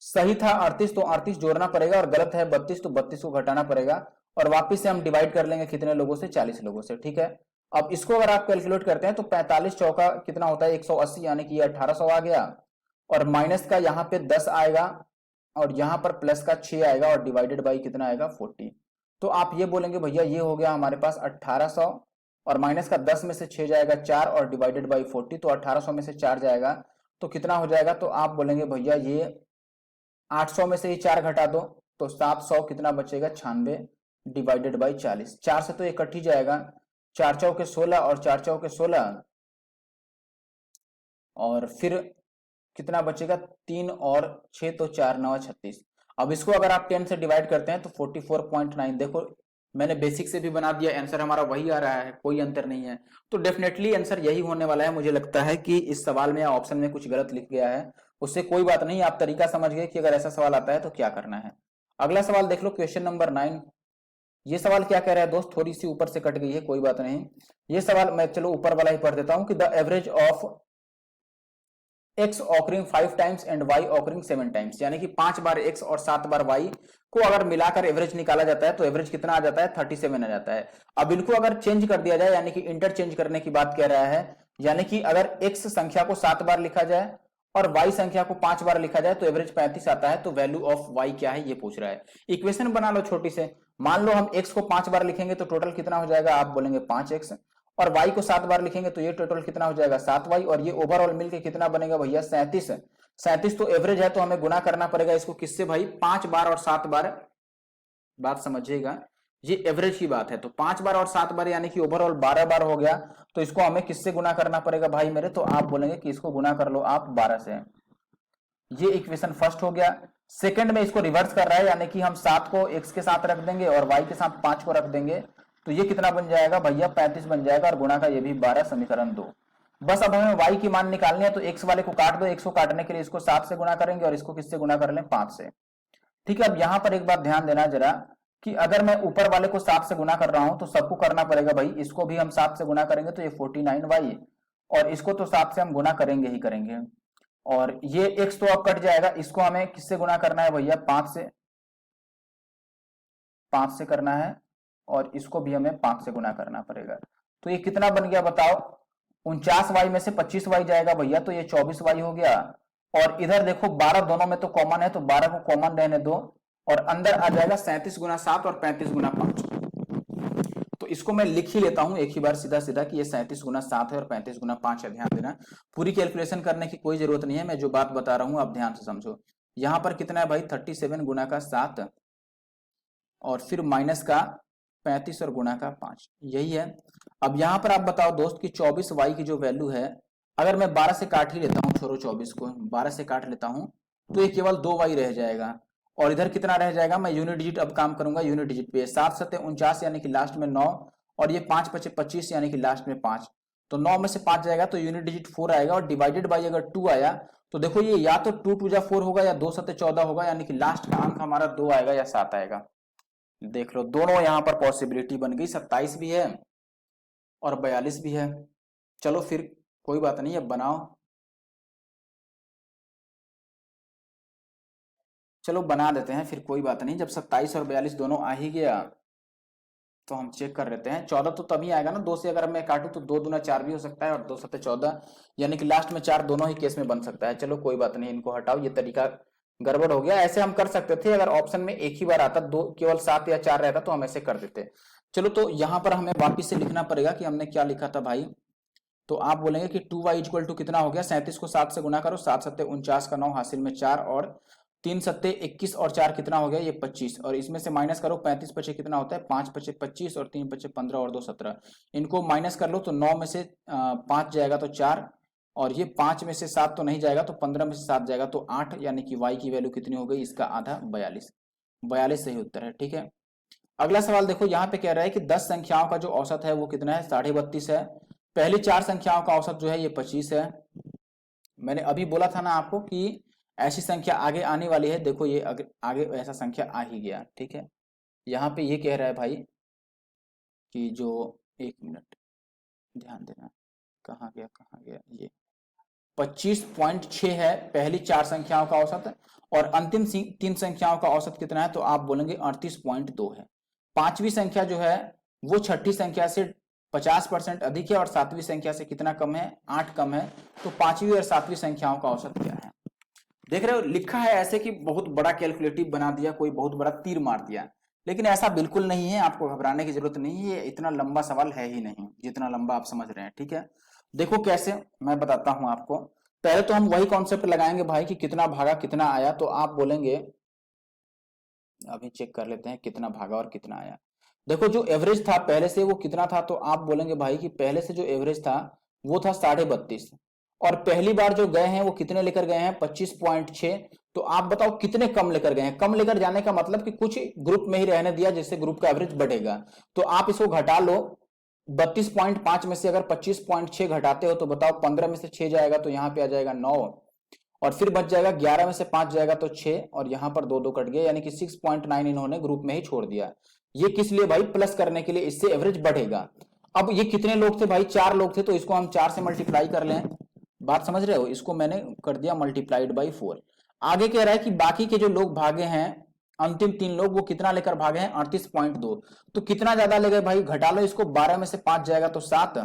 सही था 38 तो 38 जोड़ना पड़ेगा, और गलत है 32 तो 32 को घटाना पड़ेगा, और वापिस से हम डिवाइड कर लेंगे कितने लोगों से, 40 लोगों से, ठीक है। अब इसको अगर आप कैलकुलेट करते हैं तो 45 चौका कितना होता है, 180, यानी कि 1800 आ गया, और माइनस का यहाँ पे 10 आएगा, और यहाँ पर प्लस का 6 आएगा, और डिवाइडेड बाई कितना आएगा, 40। तो आप ये बोलेंगे भैया ये हो गया हमारे पास 1800, और माइनस का 10 में से 6 जाएगा 4, और डिवाइडेड बाई 40, तो 1800 में से 4 जाएगा तो कितना हो जाएगा, तो आप बोलेंगे भैया ये 800 में से ही 4 घटा दो, तो 700 कितना बचेगा, 96, डिवाइडेड बाई 40, 4 से तो ये कट ही जाएगा, 4 चौके 16, और 4 चौके 16, और फिर कितना बचेगा, 3 और 6, तो 4 9 36। अब इसको अगर आप 10 से डिवाइड करते हैं तो 44.9, देखो मैंने बेसिक से भी बना दिया, आंसर हमारा वही आ रहा है, कोई अंतर नहीं है। तो डेफिनेटली आंसर यही होने वाला है। मुझे लगता है कि इस सवाल में या ऑप्शन में कुछ गलत लिख गया है, उससे कोई बात नहीं, आप तरीका समझ गए कि अगर ऐसा सवाल आता है तो क्या करना है। अगला सवाल देख लो, क्वेश्चन नंबर 9। ये सवाल क्या कह रहा है दोस्त, थोड़ी सी ऊपर से कट गई है, कोई बात नहीं। ये सवाल मैं चलो ऊपर वाला ही पढ़ देता हूं, कि the average of x occurring 5 times and y occurring 7 times, यानी कि 5 बार x और 7 बार y को अगर मिलाकर एवरेज निकाला जाता है तो एवरेज कितना आ जाता है, 37 आ जाता है। अब इनको अगर चेंज कर दिया जाए, यानी कि इंटरचेंज करने की बात कह रहा है, यानी कि अगर x संख्या को 7 बार लिखा जाए और y संख्या को 5 बार लिखा जाए तो एवरेज 35 आता है, तो वैल्यू ऑफ y क्या है ये पूछ रहा है। इक्वेशन बना लो छोटी से, मान लो हम x को 5 बार लिखेंगे तो टोटल कितना हो जाएगा, आप बोलेंगे 5x, और y को 7 बार लिखेंगे तो ये टोटल कितना हो जाएगा, 7y, और ये ओवरऑल मिलके कितना बनेगा भैया, 37। 37 तो एवरेज है, तो हमें गुना करना पड़ेगा इसको किससे भाई, 5 बार और 7 बार, बात समझिएगा, ये एवरेज की बात है, तो 5 बार और 7 बार यानी कि ओवरऑल 12 बार हो गया, तो इसको हमें किससे गुना करना पड़ेगा भाई मेरे, तो आप बोलेंगे कि इसको गुना कर लो आप 12 से। ये इक्वेशन फर्स्ट हो गया। सेकंड में इसको रिवर्स कर रहा है, यानी कि हम 7 को x के साथ रख देंगे और y के साथ 5 को रख देंगे, तो ये कितना बन जाएगा भैया, 35 बन जाएगा, और गुणा का ये भी 12, समीकरण 2। बस अब हमें y की मान निकालनी है, तो x वाले को काट दो, x को काटने के लिए इसको 7 से गुणा करेंगे, और इसको किससे गुणा कर लें, 5 से। ठीक है, अब यहां पर एक बात ध्यान देना जरा, कि अगर मैं ऊपर वाले को 7 से गुणा कर रहा हूं तो सबको करना पड़ेगा भाई, इसको भी हम 7 से गुणा करेंगे तो ये 49y, और इसको तो 7 से हम गुणा करेंगे ही करेंगे, और ये x तो अब कट जाएगा, इसको हमें किससे गुणा करना है भैया, 5 से, 5 से करना है, और इसको भी हमें 5 से गुणा करना पड़ेगा। तो ये कितना बन गया बताओ, 49y में से 25y जाएगा भैया, तो ये 24y हो गया, और इधर देखो 12 दोनों में तो कॉमन है, तो 12 को कॉमन रहने दो, और अंदर आ जाएगा 37 गुना 7 और 35 गुना 5। तो इसको मैं लिख ही लेता हूं एक ही बार सीधा सीधा, कि ये 37 गुना 7 है और 35 गुना 5 है। ध्यान देना, पूरी कैलकुलेशन करने की कोई जरूरत नहीं है, मैं जो बात बता रहा हूं आप ध्यान से समझो। यहाँ पर कितना है भाई 37 गुना का 7 और फिर माइनस का 35 और गुना का 5, यही है। अब यहाँ पर आप बताओ दोस्त कि 24y की जो वैल्यू है, अगर मैं 12 से काट ही लेता हूँ, छोड़ो 24 को, 12 से काट लेता हूँ तो ये केवल 2y रह जाएगा। और इधर कितना रह जाएगा, मैं यूनिट डिजिट अब काम करूंगा यूनिट डिजिट पे। 7 सत्ते 49 यानी कि लास्ट में 9 और ये 5 पचे 25 यानी कि लास्ट में 5, तो 9 में से 5 जाएगा तो यूनिट डिजिट 4 आएगा और डिवाइडेड बाई अगर 2 आया तो देखो ये या तो 2 2 जा 4 होगा या 2 सत्ते 14 होगा, यानी कि लास्ट का अंक हमारा 2 आएगा या 7 आएगा। देख लो दोनों यहाँ पर पॉसिबिलिटी बन गई, 27 भी है और 42 भी है। चलो फिर कोई बात नहीं, अब बनाओ, चलो बना देते हैं फिर, कोई बात नहीं। जब 27 और 42 दोनों आ ही गया तो हम चेक कर लेते हैं। 14 तो तभी आएगा ना, 2 से अगर मैं काटूं तो 2 दूना 4 भी हो सकता है और 2 सत्ते 14 यानी कि लास्ट में 4 दोनों ही केस में बन सकता है। चलो कोई बात नहीं, इनको हटाओ, ये तरीका गड़बड़ हो गया। ऐसे हम कर सकते थे, अगर ऑप्शन में एक ही बार आता, दो केवल 7 या 4 रहता तो हम ऐसे कर देते। चलो तो यहाँ पर हमें वापिस से लिखना पड़ेगा कि हमने क्या लिखा था भाई। तो आप बोलेंगे कि 2y इक्वल टू कितना हो गया, 37 को 7 से गुना करो, 7 सत्ते 49 का 9 हासिल में 4 और 3 सत्ते 21 और 4 कितना हो गया, ये 25, और इसमें से माइनस करो, 35 पचे कितना होता है, 5 पचे 25 और 3 पचे 15 और 2 17, इनको माइनस कर लो तो 9 में से 5 जाएगा तो 4 और ये 5 में से 7 तो नहीं जाएगा तो 15 में से 7 जाएगा तो 8, यानी कि y की वैल्यू कितनी हो गई, इसका आधा 42। 42 सही उत्तर है, ठीक है। अगला सवाल देखो, यहाँ पे कह रहा है कि 10 संख्याओं का जो औसत है वो कितना है, 32.5 है। पहली 4 संख्याओं का औसत जो है ये 25 है। मैंने अभी बोला था ना आपको कि ऐसी संख्या आगे आने वाली है, देखो ये आगे ऐसा संख्या आ ही गया, ठीक है। यहाँ पे ये कह रहा है भाई कि जो, एक मिनट ध्यान देना, कहाँ गया ये 25.6 है पहली 4 संख्याओं का औसत, और अंतिम 3 संख्याओं का औसत कितना है, तो आप बोलेंगे 38.2 है। पांचवी संख्या जो है वो छठी संख्या से 50% अधिक है और सातवीं संख्या से कितना कम है, 8 कम है। तो पांचवी और सातवीं संख्याओं का औसत क्या है। देख रहे हो लिखा है ऐसे कि बहुत बड़ा कैलकुलेटिव बना दिया, कोई बहुत बड़ा तीर मार दिया, लेकिन ऐसा बिल्कुल नहीं है, आपको घबराने की जरूरत नहीं है, ये इतना लंबा सवाल है ही नहीं जितना लंबा आप समझ रहे हैं, ठीक है। देखो कैसे, मैं बताता हूं आपको। पहले तो हम वही कॉन्सेप्ट लगाएंगे भाई कि कितना भागा कितना आया, तो आप बोलेंगे, अभी चेक कर लेते हैं कितना भागा और कितना आया। देखो जो एवरेज था पहले से वो कितना था, तो आप बोलेंगे भाई कि पहले से जो एवरेज था वो था 32.5 और पहली बार जो गए हैं वो कितने लेकर गए हैं, 25.6। तो आप बताओ कितने कम लेकर गए हैं। कम लेकर जाने का मतलब कि कुछ ग्रुप में ही रहने दिया जिससे ग्रुप का एवरेज बढ़ेगा। तो आप इसको घटा लो, 32.5 में से अगर 25.6 घटाते हो तो बताओ 15 में से 6 जाएगा तो यहाँ पे आ जाएगा 9 और फिर बच जाएगा 11 में से 5 जाएगा तो 6 और यहाँ पर 2 2 कट गए, यानी कि 6.9 इन्होंने ग्रुप में ही छोड़ दिया। ये किस लिए भाई, प्लस करने के लिए, इससे एवरेज बढ़ेगा। अब ये कितने लोग थे भाई, 4 लोग थे, तो इसको हम 4 से मल्टीप्लाई कर लें, बात समझ रहे हो, इसको मैंने कर दिया मल्टीप्लाइड बाई 4। आगे कह रहा है कि बाकी के जो लोग भागे हैं, अंतिम 3 लोग, वो कितना लेकर भागे हैं, 38.2। तो कितना ज्यादा ले गए भाई, घटा लो इसको, 12 में से 5 जाएगा तो 7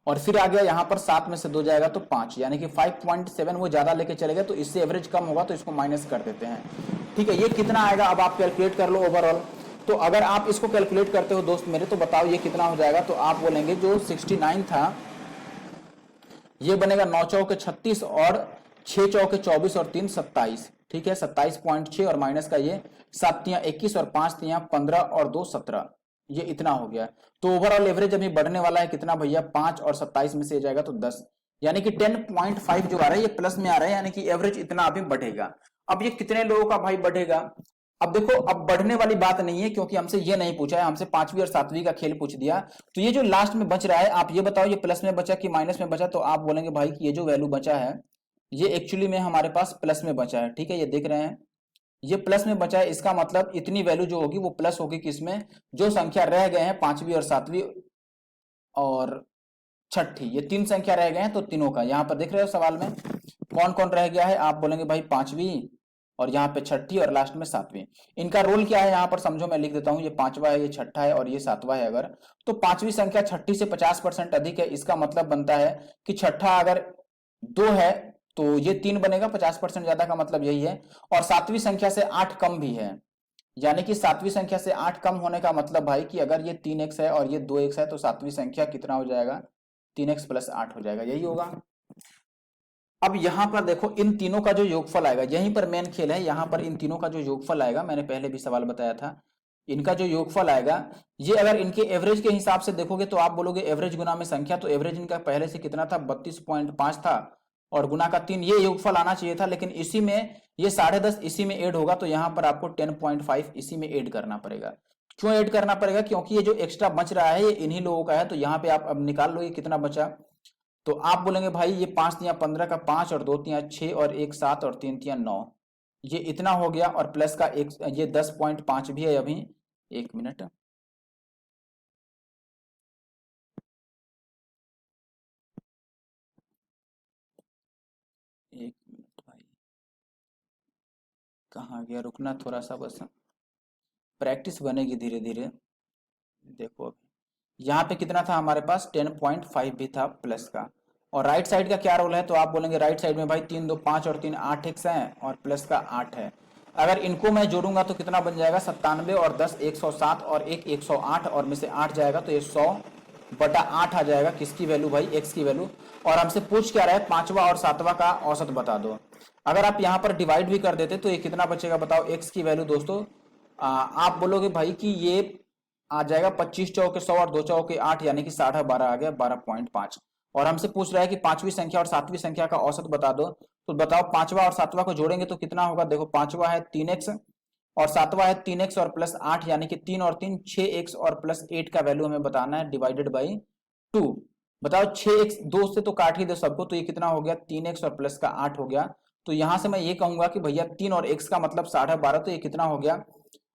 और फिर आ गया यहाँ पर 7 में से 2 जाएगा तो 5, यानी कि 5.7 वो ज्यादा लेके चले गए, तो इससे एवरेज कम होगा तो इसको माइनस कर देते हैं, ठीक है। ये कितना आएगा अब आप कैलकुलेट कर लो ओवरऑल। तो अगर आप इसको कैलकुलेट करते हो दोस्त मेरे, तो बताओ ये कितना हो जाएगा। तो आप बोलेंगे जो 69 था ये बनेगा 9 चौके 36 और 6 चौके 24 और 3 27, ठीक है, 27.6 और माइनस का ये 7 तियां 21 और 5 तियां 15 और 2 17, ये इतना हो गया। तो ओवरऑल एवरेज अभी बढ़ने वाला है कितना भैया, 5 और 27 में से जाएगा तो 10, यानी कि 10.5 जो आ रहा है ये प्लस में आ रहा है, यानी कि एवरेज इतना अभी बढ़ेगा। अब ये कितने लोगों का भाई बढ़ेगा, अब देखो अब बढ़ने वाली बात नहीं है क्योंकि हमसे ये नहीं पूछा है, हमसे 5वीं और 7वीं का खेल पूछ दिया। तो ये जो लास्ट में बच रहा है, आप ये बताओ ये प्लस में बचा कि माइनस में बचा। तो आप बोलेंगे भाई कि ये जो वैल्यू बचा है ये एक्चुअली में हमारे पास प्लस में बचा है, ठीक है, ये देख रहे हैं ये प्लस में बचा है। इसका मतलब इतनी वैल्यू जो होगी वो प्लस होगी किसमें, जो संख्या रह गए हैं 5वीं और 7वीं और छठी, ये 3 संख्या रह गए हैं, तो तीनों का यहाँ पर देख रहे हो सवाल में कौन कौन रह गया है। आप बोलेंगे भाई 5वीं और यहाँ पे छठी और लास्ट में 7वीं। इनका रोल क्या है यहाँ पर समझो, मैं लिख देता हूँ, ये 5वां है, ये छठा है और ये 7वां है। अगर तो 5वीं संख्या छठी से 50% अधिक है, इसका मतलब बनता है कि छठा अगर 2 है तो ये 3 बनेगा, 50% ज्यादा का मतलब यही है। और 7वीं संख्या से 8 कम भी है, यानी कि 7वीं संख्या से 8 कम होने का मतलब भाई कि अगर ये 3x है और ये 2x है तो 7वीं संख्या कितना हो जाएगा, 3x + 8 हो जाएगा, यही होगा। अब यहां पर देखो इन तीनों का जो योगफल आएगा, यहीं पर मेन खेल है, यहां पर इन तीनों का जो योगफल आएगा, मैंने पहले भी सवाल बताया था, इनका जो योगफल आएगा, ये अगर इनके एवरेज के हिसाब से देखोगे तो आप बोलोगे एवरेज गुना में संख्या, तो एवरेज इनका पहले से कितना था, 32.5 था, और गुना का 3, ये योगफल आना चाहिए था, लेकिन इसी में ये 10.5 इसी में ऐड होगा, तो यहां पर आपको 10.5 इसी में ऐड करना पड़ेगा। क्यों ऐड करना पड़ेगा, क्योंकि ये जो एक्स्ट्रा बच रहा है ये इन्हीं लोगों का है, तो यहाँ पे आप अब निकाल लोगे कितना बचा, तो आप बोलेंगे भाई ये 5 तिया 15 का 5 और 2 तिया 6 और 1 7 और 3 तिया 9, ये इतना हो गया, और प्लस का एक ये 10.5 भी है अभी, 1 मिनट, एक मिनट भाई, कहाँ गया, रुकना थोड़ा सा बस, प्रैक्टिस बनेगी धीरे धीरे। देखो अभी यहाँ पे कितना था हमारे पास, 10.5 भी था प्लस का, और राइट साइड का क्या रोल है, तो आप बोलेंगे राइट साइड में भाई 3 2 5 और 3 8 एक्स है, और प्लस का 8 है, अगर इनको मैं जोड़ूंगा तो कितना बन जाएगा, 97 और 10 107 और एक 108, और में से 8 जाएगा तो ये 100/8 आ जाएगा, किसकी वैल्यू भाई, एक्स की वैल्यू। और हमसे पूछ क्या रहा है, पांचवा और सातवां का औसत बता दो। अगर आप यहाँ पर डिवाइड भी कर देते तो ये कितना बचेगा बताओ, एक्स की वैल्यू दोस्तों, आप बोलोगे भाई कि ये आ जाएगा 25 चौके 100 और 2 चौके 8, यानी कि 12.5 आ गया, 12.5। और हमसे पूछ रहा है कि पांचवी संख्या और सातवीं संख्या का औसत बता दो, तो बताओ पांचवा और सातवां को जोड़ेंगे तो कितना होगा, देखो पांचवा है 3x और सातवां है 3x और प्लस 8, यानी कि 3 और 3 6x और प्लस 8 का वैल्यू हमें बताना है, डिवाइडेड बाई 2। बताओ 6x 2 से तो काट ही दो सबको, तो ये कितना हो गया, 3x और प्लस का 8 हो गया। तो यहां से मैं ये कहूंगा कि भैया 3 और x का मतलब 12.5, तो ये कितना हो गया।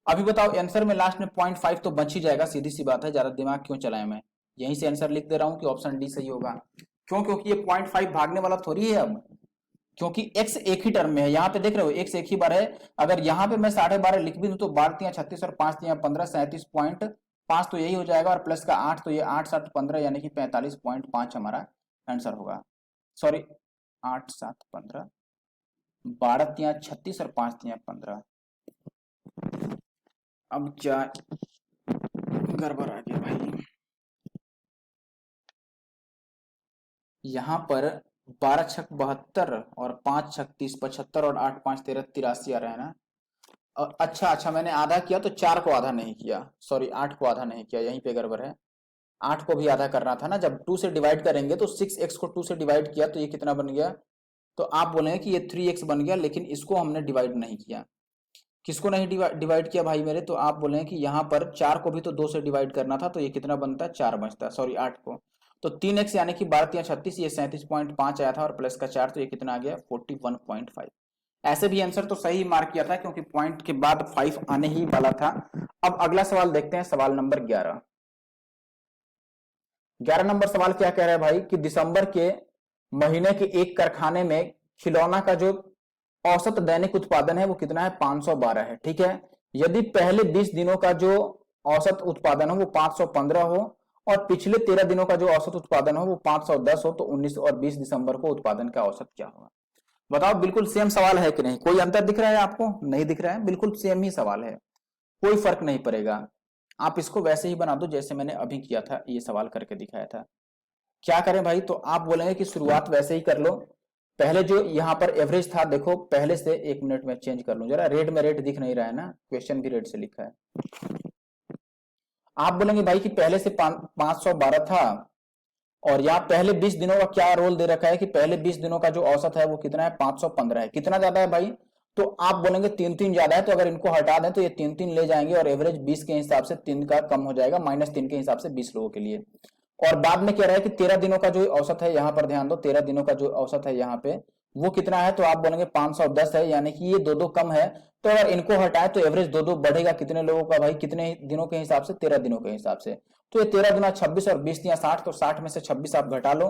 अभी बताओ आंसर में लास्ट में 0.5 तो बच ही जाएगा, सीधी सी बात है, ज्यादा दिमाग क्यों चलाएं, मैं यहीं से आंसर लिख दे रहा हूं कि ऑप्शन डी सही होगा। क्यों, क्योंकि ये 0.5 भागने वाला थोड़ी है अब, क्योंकि x एक ही टर्म में है, यहाँ पे देख रहे हो x एक ही बार है। अगर यहाँ पे मैं 12.5 लिख भी दूं तो 12 तिया 36 और 5 तिया 15, 37.5 तो यही हो जाएगा, और प्लस का 8, तो ये 8 7 15 यानी कि 45.5 हमारा आंसर होगा। सॉरी, 8 7 15, 12 तिया 36 और 5 तिया 15, अब क्या गड़बड़ आ गया भाई, यहाँ पर 12 छक 72 और 5 छक 30 75 और 8 5 13 83 आ रहा है ना। अच्छा अच्छा, मैंने आधा किया तो 4 को आधा नहीं किया, सॉरी 8 को आधा नहीं किया, यहीं पे गड़बड़ है। 8 को भी आधा करना था ना, जब 2 से डिवाइड करेंगे तो 6x को 2 से डिवाइड किया तो ये कितना बन गया, तो आप बोलेंगे कि ये 3x बन गया, लेकिन इसको हमने डिवाइड नहीं किया। किसको नहीं डिवाइड किया भाई मेरे, तो आप बोलेंगे कि यहाँ पर 4 को भी तो 2 से डिवाइड करना था, तो ये कितना बनता है, 4 बचता है, सॉरी 8 को। तो 3x यानी कि 12 तिया 36, ये 37.5 आया था, और प्लस का 4, तो ये कितना आ गया, 41.5। ऐसे भी आंसर तो सही मार्क किया था, क्योंकि पॉइंट के बाद 5 आने ही वाला था। अब अगला सवाल देखते हैं, सवाल नंबर 11। 11 नंबर सवाल क्या कह रहा है भाई, कि दिसंबर के महीने के एक कारखाने में खिलौना का जो औसत दैनिक उत्पादन है वो कितना है, 512 है, ठीक है। यदि पहले 20 दिनों का जो औसत उत्पादन हो वो 515 हो, और पिछले 13 दिनों का जो औसत उत्पादन हो वो 510 हो, तो 19 और 20 दिसंबर को उत्पादन का औसत क्या होगा। बताओ, बिल्कुल सेम सवाल है कि नहीं, कोई अंतर दिख रहा है आपको, नहीं दिख रहा है, बिल्कुल सेम ही सवाल है, कोई फर्क नहीं पड़ेगा। आप इसको वैसे ही बना दो जैसे मैंने अभी किया था, ये सवाल करके दिखाया था। क्या करें भाई, तो आप बोलेंगे कि शुरुआत वैसे ही कर लो। पहले जो यहाँ पर एवरेज था, देखो पहले से, 1 मिनट में चेंज कर लूं जरा, रेड में रेड दिख नहीं रहा है ना, क्वेश्चन भी रेड से लिखा है। आप बोलेंगे भाई कि पहले से 512 था, और यहाँ पहले 20 दिनों का क्या रोल दे रखा है, कि पहले 20 दिनों का जो औसत है वो कितना है, 515 है, कितना ज्यादा है भाई, तो आप बोलेंगे 3 ज्यादा है, तो अगर इनको हटा दें तो ये 3 ले जाएंगे, और एवरेज 20 के हिसाब से 3 का कम हो जाएगा, -3 के हिसाब से 20 लोगों के लिए। और बाद में कह रहा है कि 13 दिनों का जो औसत है, यहाँ पर ध्यान दो, 13 दिनों का जो औसत है यहाँ पे वो कितना है, तो आप बोलेंगे 510 है, यानी कि ये 2 कम है। तो अगर इनको हटाए तो एवरेज 2 बढ़ेगा, कितने लोगों का भाई, कितने दिनों के हिसाब से, 13 दिनों के हिसाब से। तो ये 13 गुना 26 और 20 या 60, तो 60 में से 26 आप घटा लो।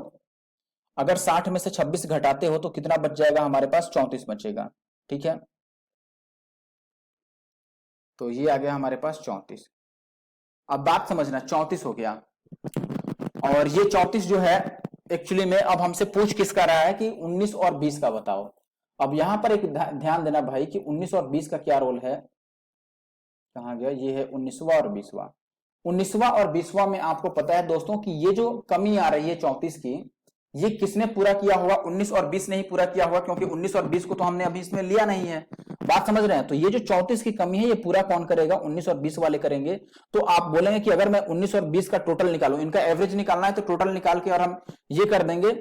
अगर 60 में से 26 घटाते हो तो कितना बच जाएगा हमारे पास, 34 बचेगा, ठीक है। तो ये आ गया हमारे पास 34। अब बात समझना, 34 हो गया, और ये 34 जो है एक्चुअली में अब हमसे पूछ किसका रहा है, कि 19 और 20 का बताओ। अब यहां पर एक ध्यान देना भाई कि 19 और 20 का क्या रोल है, कहां गया, ये है 19वां और 20वां। 19वां और 20वां में आपको पता है दोस्तों कि ये जो कमी आ रही है 34 की, ये किसने पूरा किया होगा? 19 और 20 ने ही पूरा किया होगा, क्योंकि 19 और 20 को तो हमने अभी इसमें लिया नहीं है। बात समझ रहे हैं? तो ये जो 34 की कमी है ये पूरा कौन करेगा? 19 और 20 वाले करेंगे। तो आप बोलेंगे कि अगर मैं 19 और 20 का टोटल निकालूं, इनका एवरेज निकालना है तो टोटल निकाल के और हम ये कर देंगे।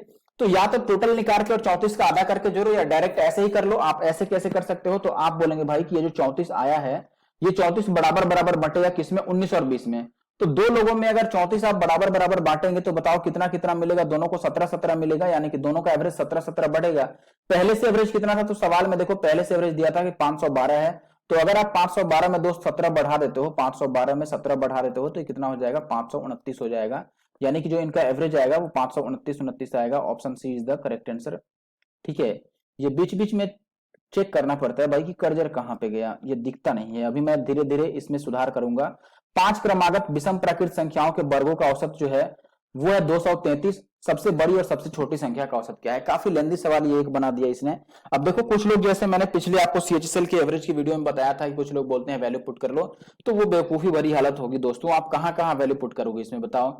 तो या तो टोटल निकाल के और 34 का आधा करके जोड़ो, या डायरेक्ट ऐसे ही कर लो। आप ऐसे कैसे कर सकते हो? तो आप बोलेंगे भाई कि ये जो 34 आया है, ये 34 बराबर बराबर बटेगा किसमें? 19 और 20 में। तो दो लोगों में अगर 34 आप बराबर बराबर बांटेंगे तो बताओ कितना कितना मिलेगा? दोनों को 17 17 मिलेगा, यानी कि दोनों का एवरेज 17 17 बढ़ेगा। पहले से एवरेज कितना था? तो सवाल में देखो पहले से एवरेज दिया था कि 512 है। तो अगर आप 512 में दोस्त 17 बढ़ा देते हो, 512 में 17 बढ़ा देते हो, तो ये कितना हो जाएगा? 529 हो जाएगा। यानी कि जो इनका एवरेज आएगा वो 529 आएगा। Option C is the correct answer. ठीक है, ये बीच बीच में चेक करना पड़ता है भाई कि कर्जर कहां पे गया, ये दिखता नहीं है। अभी मैं धीरे धीरे इसमें सुधार करूंगा। 5 क्रमागत विषम प्राकृत संख्याओं के वर्गों का औसत जो है वो है 233। सबसे बड़ी और सबसे छोटी संख्या का औसत क्या है? काफी लेंदी सवाल ये एक बना दिया इसने। अब देखो कुछ लोग, जैसे मैंने पिछले आपको सीएचएसएल के एवरेज की वीडियो में बताया था कि कुछ लोग बोलते हैं वैल्यू पुट कर लो, तो वो बेवकूफी भरी हालत होगी दोस्तों। आप कहां कहां वैल्यू पुट करोगे इसमें बताओ?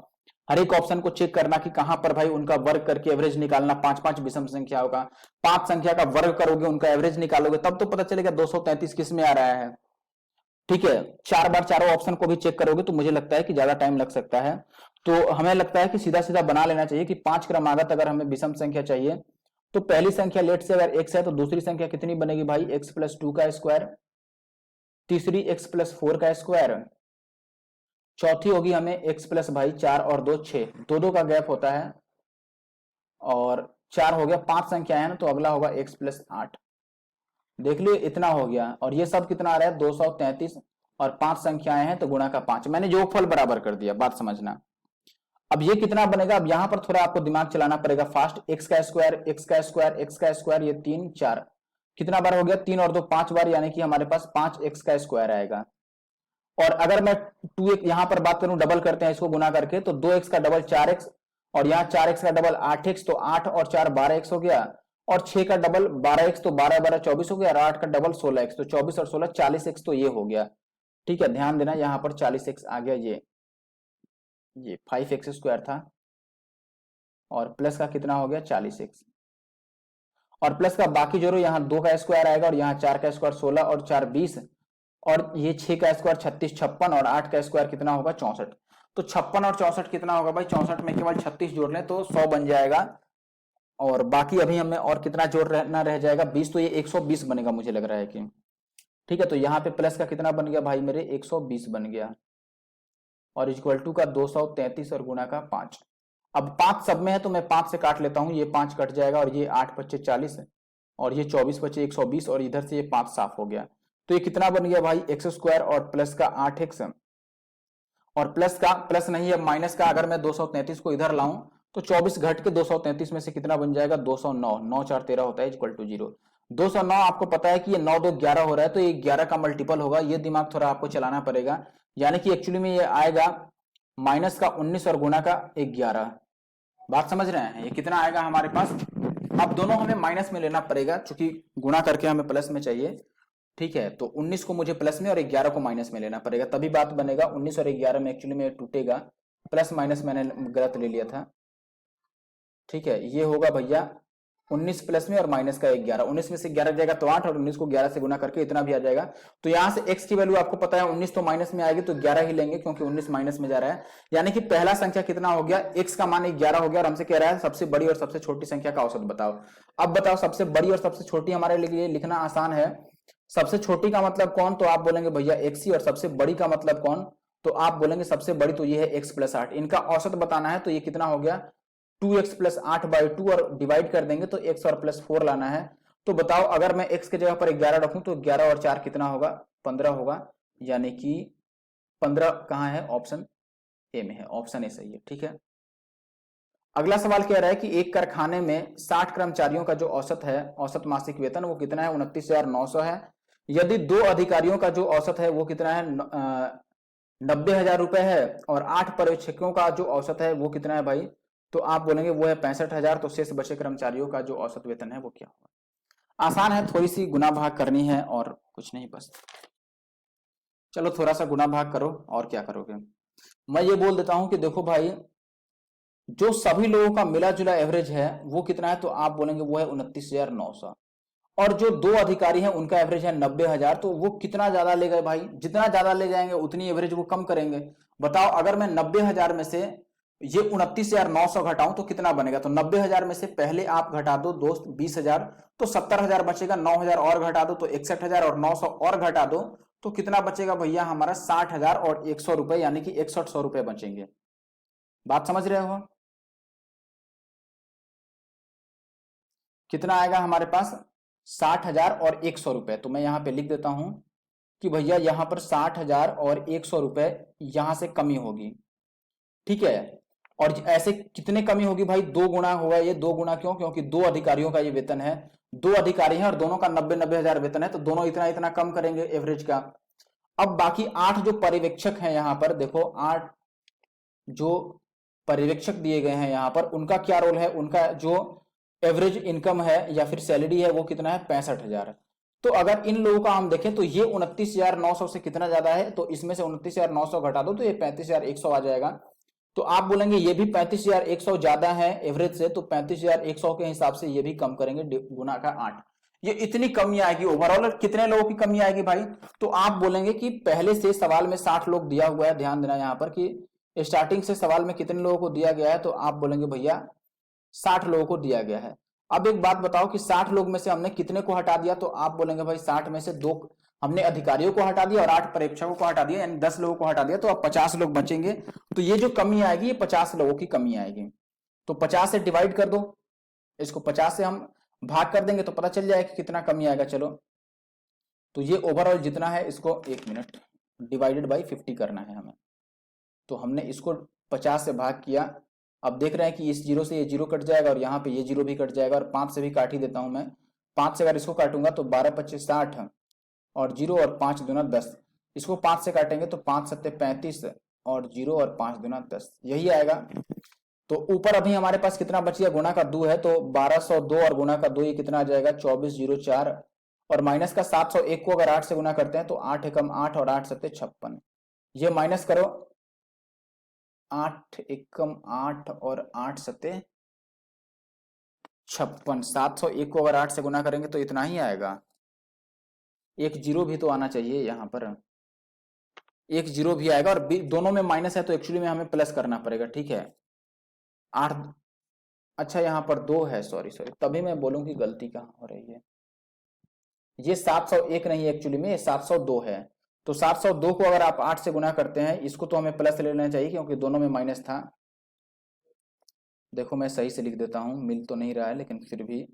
हर एक ऑप्शन को चेक करना कि कहां पर भाई उनका वर्ग करके एवरेज निकालना। 5 विषम संख्याओं का 5 संख्या का वर्ग करोगे, उनका एवरेज निकालोगे, तब तो पता चलेगा 233 किस में आ रहा है। ठीक है, 4 बार चारों ऑप्शन को भी चेक करोगे तो मुझे लगता है कि ज्यादा टाइम लग सकता है। तो हमें लगता है कि सीधा सीधा बना लेना चाहिए कि 5 क्रमागत अगर हमें विषम संख्या चाहिए तो पहली संख्या लेट से अगर x है तो दूसरी संख्या कितनी बनेगी भाई? x+2 का स्क्वायर, तीसरी x+4 का स्क्वायर, चौथी होगी हमें x प्लस भाई 4 और 2 6, दो दो का गैप होता है, और 4 हो गया। 5 संख्या है ना, तो अगला होगा x+8। देख लो इतना हो गया, और ये सब कितना आ रहा है? 233, और 5 संख्याएं हैं तो गुणा का 5। मैंने योगफल बराबर कर दिया, बात समझना। अब ये कितना बनेगा? अब यहां पर थोड़ा आपको दिमाग चलाना पड़ेगा फास्ट। x का स्क्वायर, x का स्क्वायर, x का स्क्वायर, ये 3 4 कितना बार हो गया? 3 और 2 5 बार, यानी कि हमारे पास 5x का स्क्वायर आएगा। और अगर मैं 2x यहां पर बात करूं, डबल करते हैं इसको गुना करके, तो 2x का डबल 4x, और यहाँ 4x का डबल 8x, तो 8 और 4 12x हो गया, और 6 का डबल 12x, तो 12 12 24 हो गया, और 8 का डबल 16x, तो 24 और 16 40x, तो ये हो गया। ठीक है, ध्यान देना यहाँ पर 40x आ गया। ये 5x स्क्वायर था, और प्लस का कितना हो गया? 40x, और प्लस का बाकी जोड़ो, यहाँ 2 का स्क्वायर आएगा, और यहाँ 4 का स्क्वायर 16, और 4 20, और ये 6 का स्क्वायर 36 56, और 8 का स्क्वायर कितना होगा? 64। तो 56 और 64 कितना होगा भाई? 64 में केवल 36 जोड़ लें तो 100 बन जाएगा, और बाकी अभी हमें और कितना जोड़ना रह जाएगा? 20, तो ये 120 बनेगा मुझे लग रहा है कि। ठीक है, तो यहाँ पे प्लस का कितना बन गया भाई मेरे? 120 बन गया, और इक्वल टू का 233 और गुना का 5। अब 5 सब में है तो मैं 5 से काट लेता हूं, ये 5 कट जाएगा, और ये 8 बचे 40, और ये 24 बचे 120, और इधर से ये 5 साफ हो गया। तो ये कितना बन गया भाई? x स्क्वायर और प्लस का 8x, और प्लस का प्लस नहीं है माइनस का। अगर मैं 233 को इधर लाऊं तो 24 घट के 233 में से कितना बन जाएगा? 209, 9 4 13 होता है इक्वल टू 0। 209 आपको पता है कि ये 9 2 11 हो रहा है, तो ये 11 का मल्टीपल होगा। ये दिमाग थोड़ा आपको चलाना पड़ेगा, यानी कि एक्चुअली में ये आएगा माइनस का 19 और गुना का 11। बात समझ रहे हैं? ये कितना आएगा हमारे पास? अब दोनों हमें माइनस में लेना पड़ेगा, क्योंकि गुणा करके हमें प्लस में चाहिए। ठीक है, तो 19 को मुझे प्लस में और 11 को माइनस में लेना पड़ेगा, तभी बात बनेगा। 19 और 11 में एक्चुअली में टूटेगा, प्लस माइनस मैंने गलत ले लिया था। ठीक है, ये होगा भैया 19 प्लस में और माइनस का 11। 19 में से 11 जाएगा तो 8, और 19 को 11 से गुना करके इतना भी आ जाएगा। तो यहां से x की वैल्यू आपको पता है 19 तो माइनस में आएगी, तो 11 ही लेंगे क्योंकि 19 माइनस में जा रहा है। यानी कि पहला संख्या कितना हो गया? x का मान 11 हो गया, और हमसे कह रहा है सबसे बड़ी और सबसे छोटी संख्या का औसत बताओ। अब बताओ सबसे बड़ी और सबसे छोटी हमारे लिए लिखना आसान है। सबसे छोटी का मतलब कौन? तो आप बोलेंगे भैया x ही, और सबसे बड़ी का मतलब कौन? तो आप बोलेंगे सबसे बड़ी, तो ये है x+8। इनका औसत बताना है, तो ये कितना हो गया? 2x+8/2, और डिवाइड कर देंगे तो x और +4 लाना है। तो बताओ अगर मैं x के जगह पर 11 रखूं तो 11 और 4 कितना होगा? 15 होगा, यानी कि 15 कहां है? ऑप्शन ए में है, ऑप्शन ए सही है। ठीक है, अगला सवाल कह रहा है कि एक कारखाने में 60 कर्मचारियों का जो औसत है, औसत मासिक वेतन वो कितना है? 29,900 है। यदि 2 अधिकारियों का जो औसत है वो कितना है? 90,000 रुपए है, और 8 पर्यवेक्षकों का जो औसत है वो कितना है भाई? तो आप बोलेंगे वो है 65,000। तो शेष बचे कर्मचारियों का जो औसत वेतन है वो क्या होगा? आसान है, थोड़ी सी गुना भाग करनी है और कुछ नहीं, बस चलो थोड़ा सा गुना भाग करो, और क्या करोगे। मैं ये बोल देता हूं कि देखो भाई, जो सभी लोगों का मिला जुला एवरेज है वो कितना है, तो आप बोलेंगे वो है 29,900। और जो दो अधिकारी हैं उनका एवरेज है 90,000, तो वो कितना ज्यादा ले गए भाई, जितना ज्यादा ले जाएंगे उतनी एवरेज वो कम करेंगे। बताओ अगर मैं 90,000 में से ये 29,900 घटाऊं तो कितना बनेगा, तो 90,000 में से पहले आप घटा दो दोस्त 20,000, तो 70,000 बचेगा, 9,000 और घटा दो तो 61,000, और 900 और घटा दो तो कितना बचेगा भैया हमारा 60,000 और 100 रुपए, यानी कि 6100 रुपए बचेंगे। बात समझ रहे हो, कितना आएगा हमारे पास 60,000 और 100 रुपए। तो मैं यहां पे लिख देता हूं कि भैया यहां पर 60,000 और 100 रुपए यहां से कमी होगी, ठीक है। और ऐसे कितने कमी होगी भाई, 2 गुना होगा ये, 2 गुना क्यों, क्योंकि 2 अधिकारियों का ये वेतन है, 2 अधिकारी हैं और दोनों का 90-90 हजार वेतन है, तो दोनों इतना इतना कम करेंगे एवरेज का। अब बाकी 8 जो पर्यवेक्षक हैं यहां पर देखो, 8 जो पर्यवेक्षक दिए गए हैं यहां पर, उनका क्या रोल है, उनका जो एवरेज इनकम है या फिर सैलरी है वो कितना है 65,000। तो अगर इन लोगों का हम देखें तो ये 29,900 से कितना ज्यादा है, तो इसमें से 29,900 घटा दो तो ये 35,100 आ जाएगा। तो आप बोलेंगे ये भी 35,100 ज्यादा है एवरेज से, तो 35,100 के हिसाब से ये भी कम करेंगे गुना का 8। ये इतनी कमी आएगी ओवरऑल, कितने लोगों की कमी आएगी भाई, तो आप बोलेंगे कि पहले से सवाल में 60 लोग दिया हुआ है, ध्यान देना यहां पर कि स्टार्टिंग से सवाल में कितने लोगों को दिया गया है, तो आप बोलेंगे भैया 60 लोगों को दिया गया है। अब एक बात बताओ कि 60 लोग में से हमने कितने को हटा दिया, तो आप बोलेंगे भाई 60 में से 2 हमने अधिकारियों को हटा दिया और 8 पर्यवेक्षकों को हटा दिया, यानी 10 लोगों को हटा दिया, तो अब 50 लोग बचेंगे। तो ये जो कमी आएगी ये 50 लोगों की कमी आएगी। तो 50 से डिवाइड कर दो, इसको 50 से हम भाग कर देंगे तो पता चल जाएगा कि कितना कमी आएगा। चलो तो ये ओवरऑल जितना है इसको 1 मिनट डिवाइडेड बाई 50 करना है हमें। तो हमने इसको 50 से भाग किया, अब देख रहे हैं कि इस जीरो से ये जीरो कट जाएगा और यहाँ पे ये जीरो भी कट जाएगा, और 5 से भी काट ही देता हूं मैं। 5 से अगर इसको काटूंगा तो 12×25 60 और जीरो और 5 दूना 10। इसको 5 से काटेंगे तो 5 सत्ते 35 और जीरो और 5 दूना 10, यही आएगा। तो ऊपर अभी हमारे पास कितना बच गया, गुणा का 2 है तो 1202 और गुणा का 2 ये कितना आ जाएगा 2404, और माइनस का 701 को अगर 8 से गुना करते हैं तो 8 एकम 8 और 8 सत्ते 56, ये माइनस करो 8 एकम 8 और 8 सत्ते 56, 701 को अगर 8 से गुना करेंगे तो इतना ही आएगा। एक जीरो भी तो आना चाहिए यहाँ पर, एक जीरो भी आएगा, और दोनों में माइनस है तो एक्चुअली में हमें प्लस करना पड़ेगा, ठीक है। 8, अच्छा यहाँ पर 2 है, सॉरी सॉरी, तभी मैं बोलूँ कि गलती कहाँ हो रही है। ये 701 नहीं है एक्चुअली में, ये 702 है। तो 702 को अगर आप 8 से गुना करते हैं, इसको तो हमें प्लस ले लेना चाहिए क्योंकि दोनों में माइनस था। देखो मैं सही से लिख देता हूं, मिल तो नहीं रहा है लेकिन फिर भी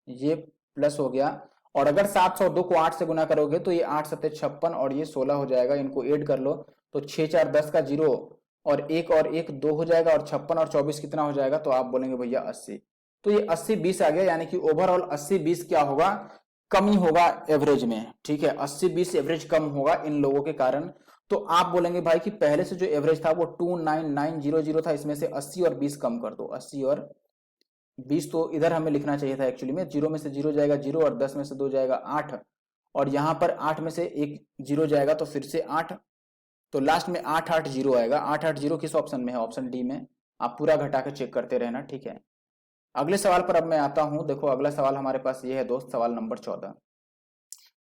ये प्लस हो गया। और अगर 702 को 8 से गुना करोगे तो ये 8 सत्ते 56 और ये 16 हो जाएगा, इनको ऐड कर लो तो 6 4 10 का 0 और 1 2 हो जाएगा, और 56 और 24 कितना हो जाएगा, तो आप बोलेंगे भैया 80। तो ये 80-20 आ गया, यानी कि ओवरऑल 80-20 क्या होगा, कमी होगा एवरेज में, ठीक है। 80-20 एवरेज कम होगा इन लोगों के कारण। तो आप बोलेंगे भाई कि पहले से जो एवरेज था वो 29900 था, इसमें से 80 और 20 कम कर दो, 80 और 20 तो इधर हमें लिखना चाहिए था एक्चुअली में, 0 में से 0 जाएगा 0 और 10 में से 2 जाएगा 8, और यहां पर 8 में से एक 0 जाएगा तो फिर से 8, तो लास्ट में 880 आएगा। 880 किस ऑप्शन में है, ऑप्शन डी में। आप पूरा घटा के चेक करते रहना, ठीक है। अगले सवाल पर अब मैं आता हूं। देखो अगला सवाल हमारे पास ये है दोस्त, सवाल नंबर 14।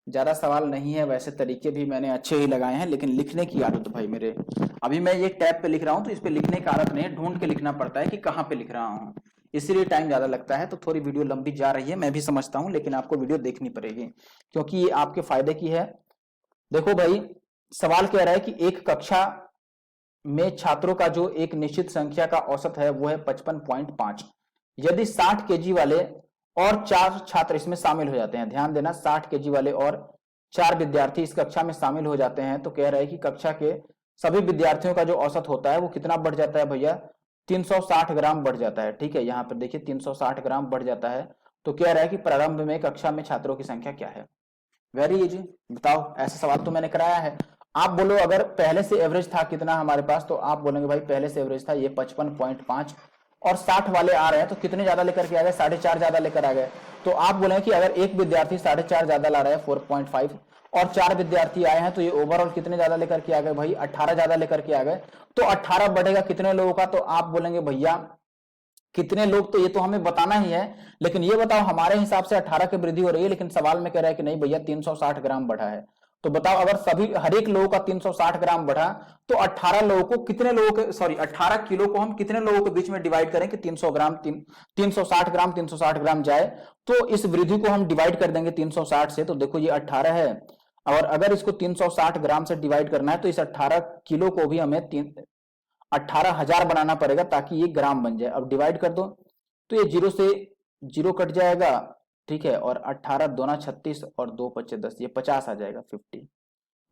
ज्यादा सवाल नहीं है, वैसे तरीके भी मैंने अच्छे ही लगाए हैं, लेकिन लिखने की आदत भाई मेरे, अभी मैं ये टैब पे लिख रहा हूं तो इस पे लिखने की आदत नहीं है, ढूंढ के लिखना पड़ता है कि कहाँ पे लिख रहा हूँ, इसीलिए टाइम ज्यादा लगता है। तो थोड़ी वीडियो लंबी जा रही है, मैं भी समझता हूँ, लेकिन आपको वीडियो देखनी पड़ेगी क्योंकि ये आपके फायदे की है। देखो भाई सवाल कह रहा है कि एक कक्षा में छात्रों का जो एक निश्चित संख्या का औसत है वो है 55.5। यदि 60 केजी वाले और 4 छात्र इसमें शामिल हो जाते हैं, ध्यान देना 60 केजी वाले और 4 विद्यार्थी इस कक्षा में शामिल हो जाते हैं, तो कह रहा है कि कक्षा के सभी विद्यार्थियों का जो औसत होता है वो कितना बढ़ जाता है भैया, 360 ग्राम बढ़ जाता है, ठीक है। यहाँ पर देखिए 360 ग्राम बढ़ जाता है। तो कह रहा है कि प्रारंभ में कक्षा में छात्रों की संख्या क्या है। वेरी इजी, बताओ, ऐसा सवाल तो मैंने कराया है। आप बोलो अगर पहले से एवरेज था कितना हमारे पास, तो आप बोलेंगे भाई पहले से एवरेज था ये 55.5 और 60 वाले आ रहे हैं तो कितने ज्यादा लेकर के आ गए, 4.5 ज्यादा लेकर आ गए। तो आप बोलेंगे कि अगर एक विद्यार्थी 4.5 ज्यादा ला रहा है 4.5 और 4 विद्यार्थी आए हैं, तो ये ओवरऑल कितने ज्यादा लेकर के आ गए भाई, 18 ज्यादा लेकर के आ गए। तो 18 बढ़ेगा कितने लोगों का, तो आप बोलेंगे भैया कितने लोग, तो ये तो हमें बताना ही है, लेकिन ये बताओ हमारे हिसाब से 18 की वृद्धि हो रही है, लेकिन सवाल में कह रहा है कि नहीं भैया 360 ग्राम बढ़ा है। तो बताओ अगर सभी हर एक लोगों का 360 ग्राम बढ़ा, तो 18 लोगों को कितने लोगों के, सॉरी 18 किलो को हम कितने लोगों के बीच में डिवाइड करें कि 300 ग्राम 360 ग्राम जाए। तो इस वृद्धि को हम डिवाइड कर देंगे 360 से, तो देखो ये 18 है, और अगर इसको 360 ग्राम से डिवाइड करना है तो इस 18 किलो को भी हमें 18,000 बनाना पड़ेगा ताकि ये ग्राम बन जाए। अब डिवाइड कर दो, तो ये 0 से 0 कट जाएगा, ठीक है, और 18 दूना 36 और 2 पच्चे 10, ये 50 आ जाएगा 50।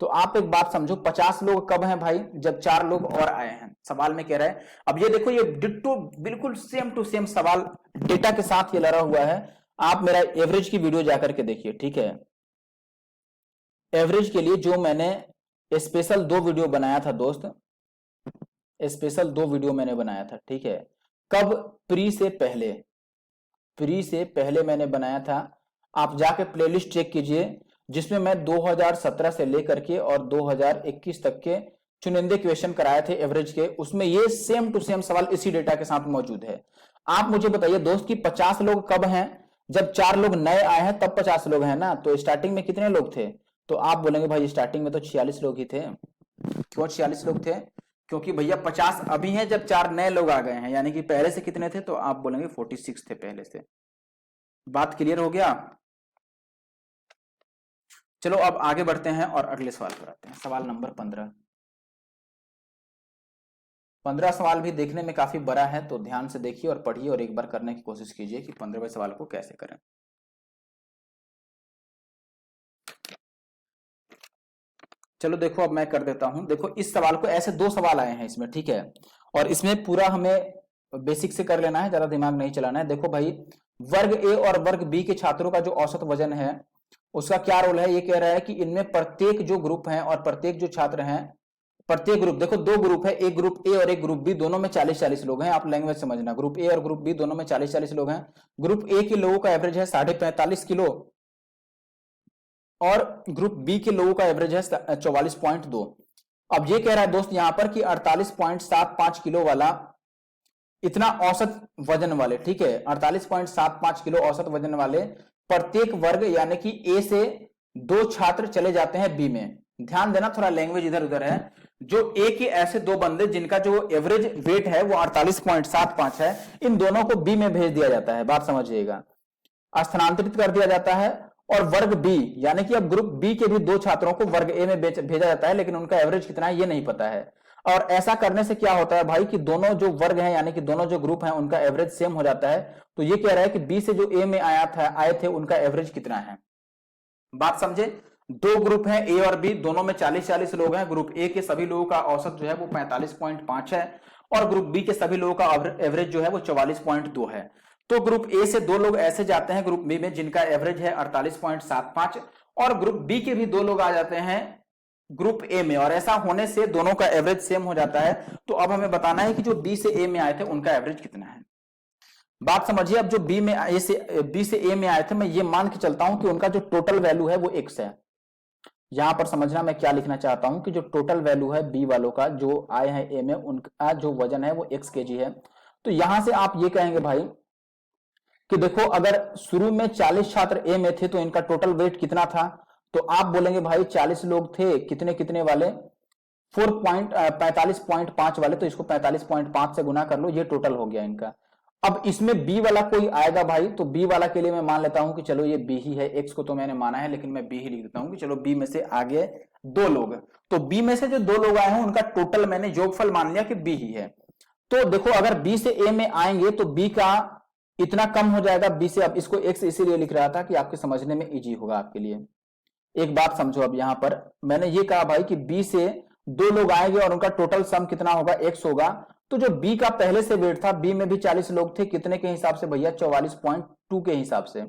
तो आप एक बात समझो, 50 लोग कब हैं भाई, जब 4 लोग और आए हैं, सवाल में कह रहा है। अब ये देखो, ये डिट्टो बिल्कुल सेम टू सेम सवाल डेटा के साथ ये लड़ा हुआ है। आप मेरा एवरेज की वीडियो जाकर के देखिए, ठीक है। एवरेज के लिए जो मैंने स्पेशल 2 वीडियो बनाया था दोस्त, स्पेशल 2 वीडियो मैंने बनाया था, ठीक है। कब, प्री से पहले मैंने बनाया था। आप जाके प्लेलिस्ट चेक कीजिए, जिसमें मैं 2017 से लेकर के और 2021 तक के चुनिंदे क्वेश्चन कराए थे एवरेज के, उसमें ये सेम टू सेम सवाल इसी डेटा के साथ मौजूद है। आप मुझे बताइए दोस्त कि 50 लोग कब हैं, जब 4 लोग नए आए हैं तब 50 लोग हैं ना। तो स्टार्टिंग में कितने लोग थे, तो आप बोलेंगे भाई स्टार्टिंग में तो 46 लोग ही थे। क्यों 46 लोग थे, क्योंकि भैया 50 अभी हैं जब 4 नए लोग आ गए हैं, यानी कि पहले से कितने थे, तो आप बोलेंगे 46 थे पहले से। बात क्लियर हो गया। चलो अब आगे बढ़ते हैं और अगले सवाल पर आते हैं, सवाल नंबर 15। 15 सवाल भी देखने में काफी बड़ा है, तो ध्यान से देखिए और पढ़िए और एक बार करने की कोशिश कीजिए कि 15वें सवाल को कैसे करें। चलो देखो, अब मैं कर देता हूं। देखो इस सवाल को, ऐसे 2 सवाल आए हैं इसमें, ठीक है, और इसमें पूरा हमें बेसिक से कर लेना है, ज्यादा दिमाग नहीं चलाना है। देखो भाई, वर्ग ए और वर्ग बी के छात्रों का जो औसत वजन है उसका क्या रोल है। ये कह रहा है कि इनमें प्रत्येक जो ग्रुप है और प्रत्येक जो छात्र हैं, प्रत्येक ग्रुप, देखो 2 ग्रुप है, एक ग्रुप ए और एक ग्रुप बी, दोनों में 40-40 लोग हैं। आप लैंग्वेज समझना, ग्रुप ए और ग्रुप बी दोनों में 40-40 लोग हैं। ग्रुप ए के लोगों का एवरेज है 45.5 किलो और ग्रुप बी के लोगों का एवरेज है 44.2। अब ये कह रहा है दोस्त यहां पर कि 48.75 किलो वाला, इतना औसत वजन वाले, ठीक है, 48.75 किलो औसत वजन वाले प्रत्येक वर्ग, यानी कि ए से 2 छात्र चले जाते हैं बी में। ध्यान देना, थोड़ा लैंग्वेज इधर उधर है। जो ए के ऐसे 2 बंदे जिनका जो एवरेज वेट है वो 48.75 है, इन दोनों को बी में भेज दिया जाता है, बात समझिएगा, स्थानांतरित कर दिया जाता है। और वर्ग बी, यानी कि अब ग्रुप बी के भी 2 छात्रों को वर्ग ए में भेजा जाता है, लेकिन उनका एवरेज कितना है ये नहीं पता है। और ऐसा करने से क्या होता है भाई कि दोनों जो वर्ग हैं, यानी कि दोनों जो ग्रुप हैं, उनका एवरेज सेम हो जाता है। तो ये कह रहा है कि बी से जो ए में आए थे उनका एवरेज कितना है। बात समझे, 2 ग्रुप हैं ए और बी, दोनों में 40-40 लोग हैं। ग्रुप ए के सभी लोगों का औसत जो है वो 45.5 है और ग्रुप बी के सभी लोगों का एवरेज जो है वो 44.2 है। तो ग्रुप ए से 2 लोग ऐसे जाते हैं ग्रुप बी में जिनका एवरेज है 48.75, और ग्रुप बी के भी 2 लोग आ जाते हैं ग्रुप ए में, और ऐसा होने से दोनों का एवरेज सेम हो जाता है। तो अब हमें बताना है कि जो बी से ए में आए थे उनका एवरेज कितना है। बात समझिए, अब जो बी से ए में आए थे, मैं ये मान के चलता हूं कि उनका जो टोटल वैल्यू है वो x है। यहां पर समझना मैं क्या लिखना चाहता हूं कि जो टोटल वैल्यू है बी वालों का जो आए हैं ए में, उनका जो वजन है वो x kg है। तो यहां से आप ये कहेंगे भाई कि देखो अगर शुरू में 40 छात्र ए में थे तो इनका टोटल वेट कितना था, तो आप बोलेंगे भाई 40 लोग थे, कितने कितने वाले, 45.5 वाले, तो इसको 45.5 से गुना कर लो, ये टोटल हो गया इनका। अब इसमें बी वाला कोई आएगा भाई, तो बी वाला के लिए मैं मान लेता हूं कि चलो ये बी ही है, एक्स को तो मैंने माना है लेकिन मैं बी ही लिख देता हूं कि चलो बी में से आगे 2 लोग, तो बी में से जो 2 लोग आए हैं उनका टोटल मैंने योगफल मान लिया कि बी ही है। तो देखो अगर बी से ए में आएंगे तो बी का इतना कम हो जाएगा बी से। अब इसको एक्स इसीलिए लिख रहा था कि आपके समझने में इजी होगा आपके लिए। एक बात समझो, अब यहां पर मैंने ये कहा भाई कि बी से 2 लोग आएंगे और उनका टोटल सम कितना होगा, एक्स होगा। तो जो बी का पहले से वेट था, बी में भी 40 लोग थे, कितने के हिसाब से भैया, 44.2 के हिसाब से।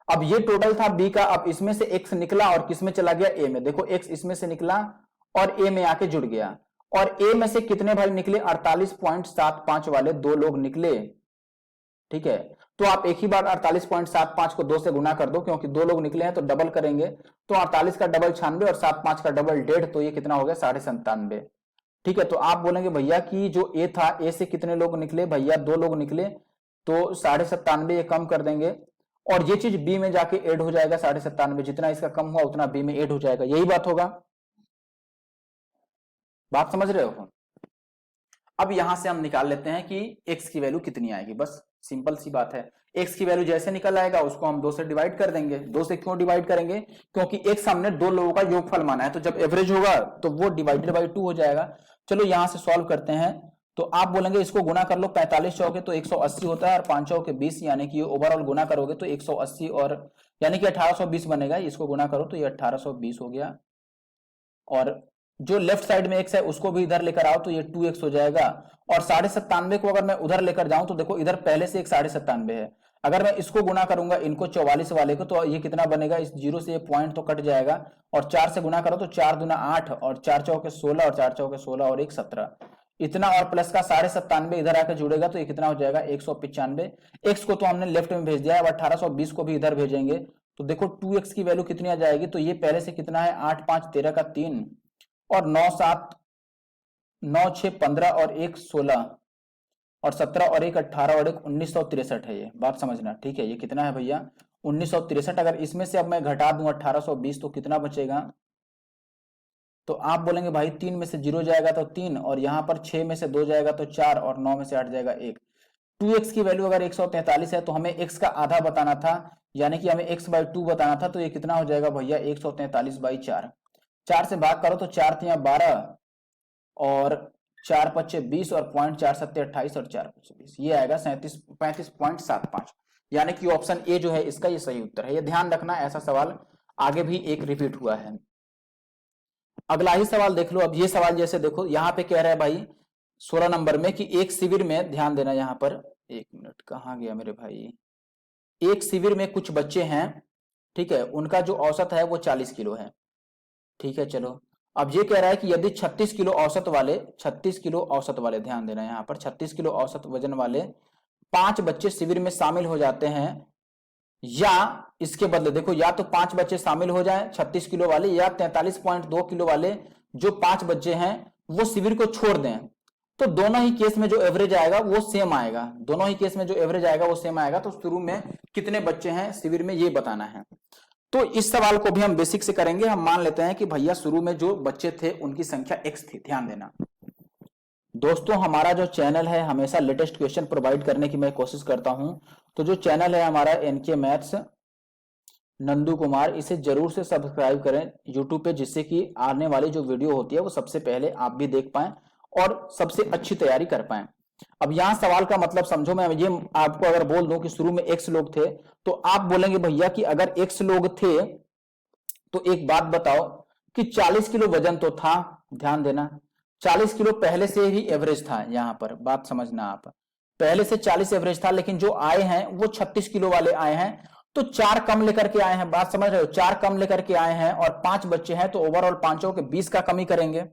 अब ये टोटल था बी का, अब इसमें से एक्स निकला और किस में चला गया, ए में। देखो एक्स इसमें से निकला और ए में आके जुड़ गया, और ए में से कितने भाई निकले, 48.75 वाले 2 लोग निकले। ठीक है। तो आप एक ही बार 48.75 को 2 से गुना कर दो, क्योंकि 2 लोग निकले हैं तो डबल करेंगे। तो 48 का डबल 96 और 75 का डबल 1.5, तो ये कितना हो गया 97.5। ठीक है। तो आप बोलेंगे भैया कि जो ए था, ए से कितने लोग निकले भैया, 2 लोग निकले, तो 97.5 ये कम कर देंगे और ये चीज बी में जाके ऐड हो जाएगा। 97.5 जितना इसका कम हुआ उतना बी में ऐड हो जाएगा। यही बात होगा, बात समझ रहे हो। अब यहां से हम निकाल लेते हैं कि x की वैल्यू कितनी आएगी। बस सिंपल सी बात है, x की वैल्यू जैसे निकल आएगा उसको हम 2 से डिवाइड कर देंगे। 2 से क्यों डिवाइड करेंगे, क्योंकि x हमने 2 लोगों का योगफल माना है, तो जब एवरेज होगा तो वो डिवाइडेड बाई 2 हो जाएगा। चलो यहां से सॉल्व करते हैं। तो आप बोलेंगे इसको गुना कर लो, 45 चौके तो 180 होता है और 5 चौके 20, यानी कि ओवरऑल गुना करोगे तो 180 और यानी कि 1820 बनेगा। इसको गुना करो तो ये 1820 हो गया। और जो लेफ्ट साइड में x है उसको भी इधर लेकर आओ तो ये 2x हो जाएगा। और 97.5 को अगर मैं उधर लेकर जाऊं तो देखो इधर पहले से एक 97.5 है। अगर मैं इसको गुना करूंगा इनको 44 वाले को, तो ये कितना बनेगा, इस जीरो से ये पॉइंट तो कट जाएगा और 4 से गुना करो तो 4 दूना 8 और 4 चौके 16 और 4 चौके 16 और 1 17 इतना, और प्लस का 97.5 इधर आकर जुड़ेगा तो ये कितना हो जाएगा 195। एक्स को तो हमने लेफ्ट में भेज दिया है, अब 1820 को भी इधर भेजेंगे तो देखो 2x की वैल्यू कितनी आ जाएगी। तो ये पहले से कितना है 8 5 13 का 3 और 9 7 9 6 15 और 1 16 और 17 और 1 18 और 1 1963 है। ये बात समझना, ठीक है। ये कितना है भैया 1963। अगर इसमें से अब मैं घटा दूं 1820 तो कितना बचेगा, तो आप बोलेंगे भाई 3 में से 0 जाएगा तो 3 और यहां पर 6 में से 2 जाएगा तो 4 और 9 में से 8 जाएगा 1। 2x की वैल्यू अगर 143 है तो हमें x का आधा बताना था, यानी कि हमें x बाई 2 बताना था। तो ये कितना हो जाएगा भैया 143 बाई 4। 4 से भाग करो तो 4 तिया 12 और 4 पच्चे 20 और पॉइंट 4 सत्ते 28 और 4 पच्चे 20, ये आएगा 35.75। यानी कि ऑप्शन ए जो है इसका ये सही उत्तर है। ये ध्यान रखना, ऐसा सवाल आगे भी एक रिपीट हुआ है। अगला ही सवाल देख लो। अब ये सवाल जैसे देखो यहाँ पे कह रहा है भाई 16 नंबर में कि एक शिविर में, ध्यान देना यहाँ पर, एक मिनट कहाँ गया मेरे भाई, एक शिविर में कुछ बच्चे हैं, ठीक है, उनका जो औसत है वो 40 किलो है, ठीक है। चलो अब ये कह रहा है कि यदि 36 किलो औसत वाले, 36 किलो औसत वाले, ध्यान देना यहाँ पर 36 किलो औसत वजन वाले 5 बच्चे शिविर में शामिल हो जाते हैं, या इसके बदले देखो, या तो 5 बच्चे शामिल हो जाएं 36 किलो वाले, या 43.2 किलो वाले जो 5 बच्चे हैं वो शिविर को छोड़ दें, तो दोनों ही केस में जो एवरेज आएगा वो सेम आएगा। दोनों ही केस में जो एवरेज आएगा वो सेम आएगा। तो शुरू में कितने बच्चे हैं शिविर में ये बताना है। तो इस सवाल को भी हम बेसिक से करेंगे। हम मान लेते हैं कि भैया शुरू में जो बच्चे थे उनकी संख्या x थी। ध्यान देना दोस्तों, हमारा जो चैनल है हमेशा लेटेस्ट क्वेश्चन प्रोवाइड करने की मैं कोशिश करता हूं। तो जो चैनल है हमारा एनके मैथ्स नंदू कुमार, इसे जरूर से सब्सक्राइब करें यूट्यूब पे, जिससे कि आने वाली जो वीडियो होती है वो सबसे पहले आप भी देख पाएं और सबसे अच्छी तैयारी कर पाएं। अब यहां सवाल का मतलब समझो। मैं ये आपको अगर बोल दूं कि शुरू में x लोग थे, तो आप बोलेंगे भैया कि अगर x लोग थे तो एक बात बताओ कि 40 किलो वजन तो था, ध्यान देना 40 किलो पहले से ही एवरेज था। यहां पर बात समझना, आप पहले से 40 एवरेज था, लेकिन जो आए हैं वो 36 किलो वाले आए हैं, तो 4 कम लेकर के आए हैं। बात समझ रहे हो, 4 कम लेकर के आए हैं और 5 बच्चे हैं, तो ओवरऑल पांचों के 20 का कमी करेंगे।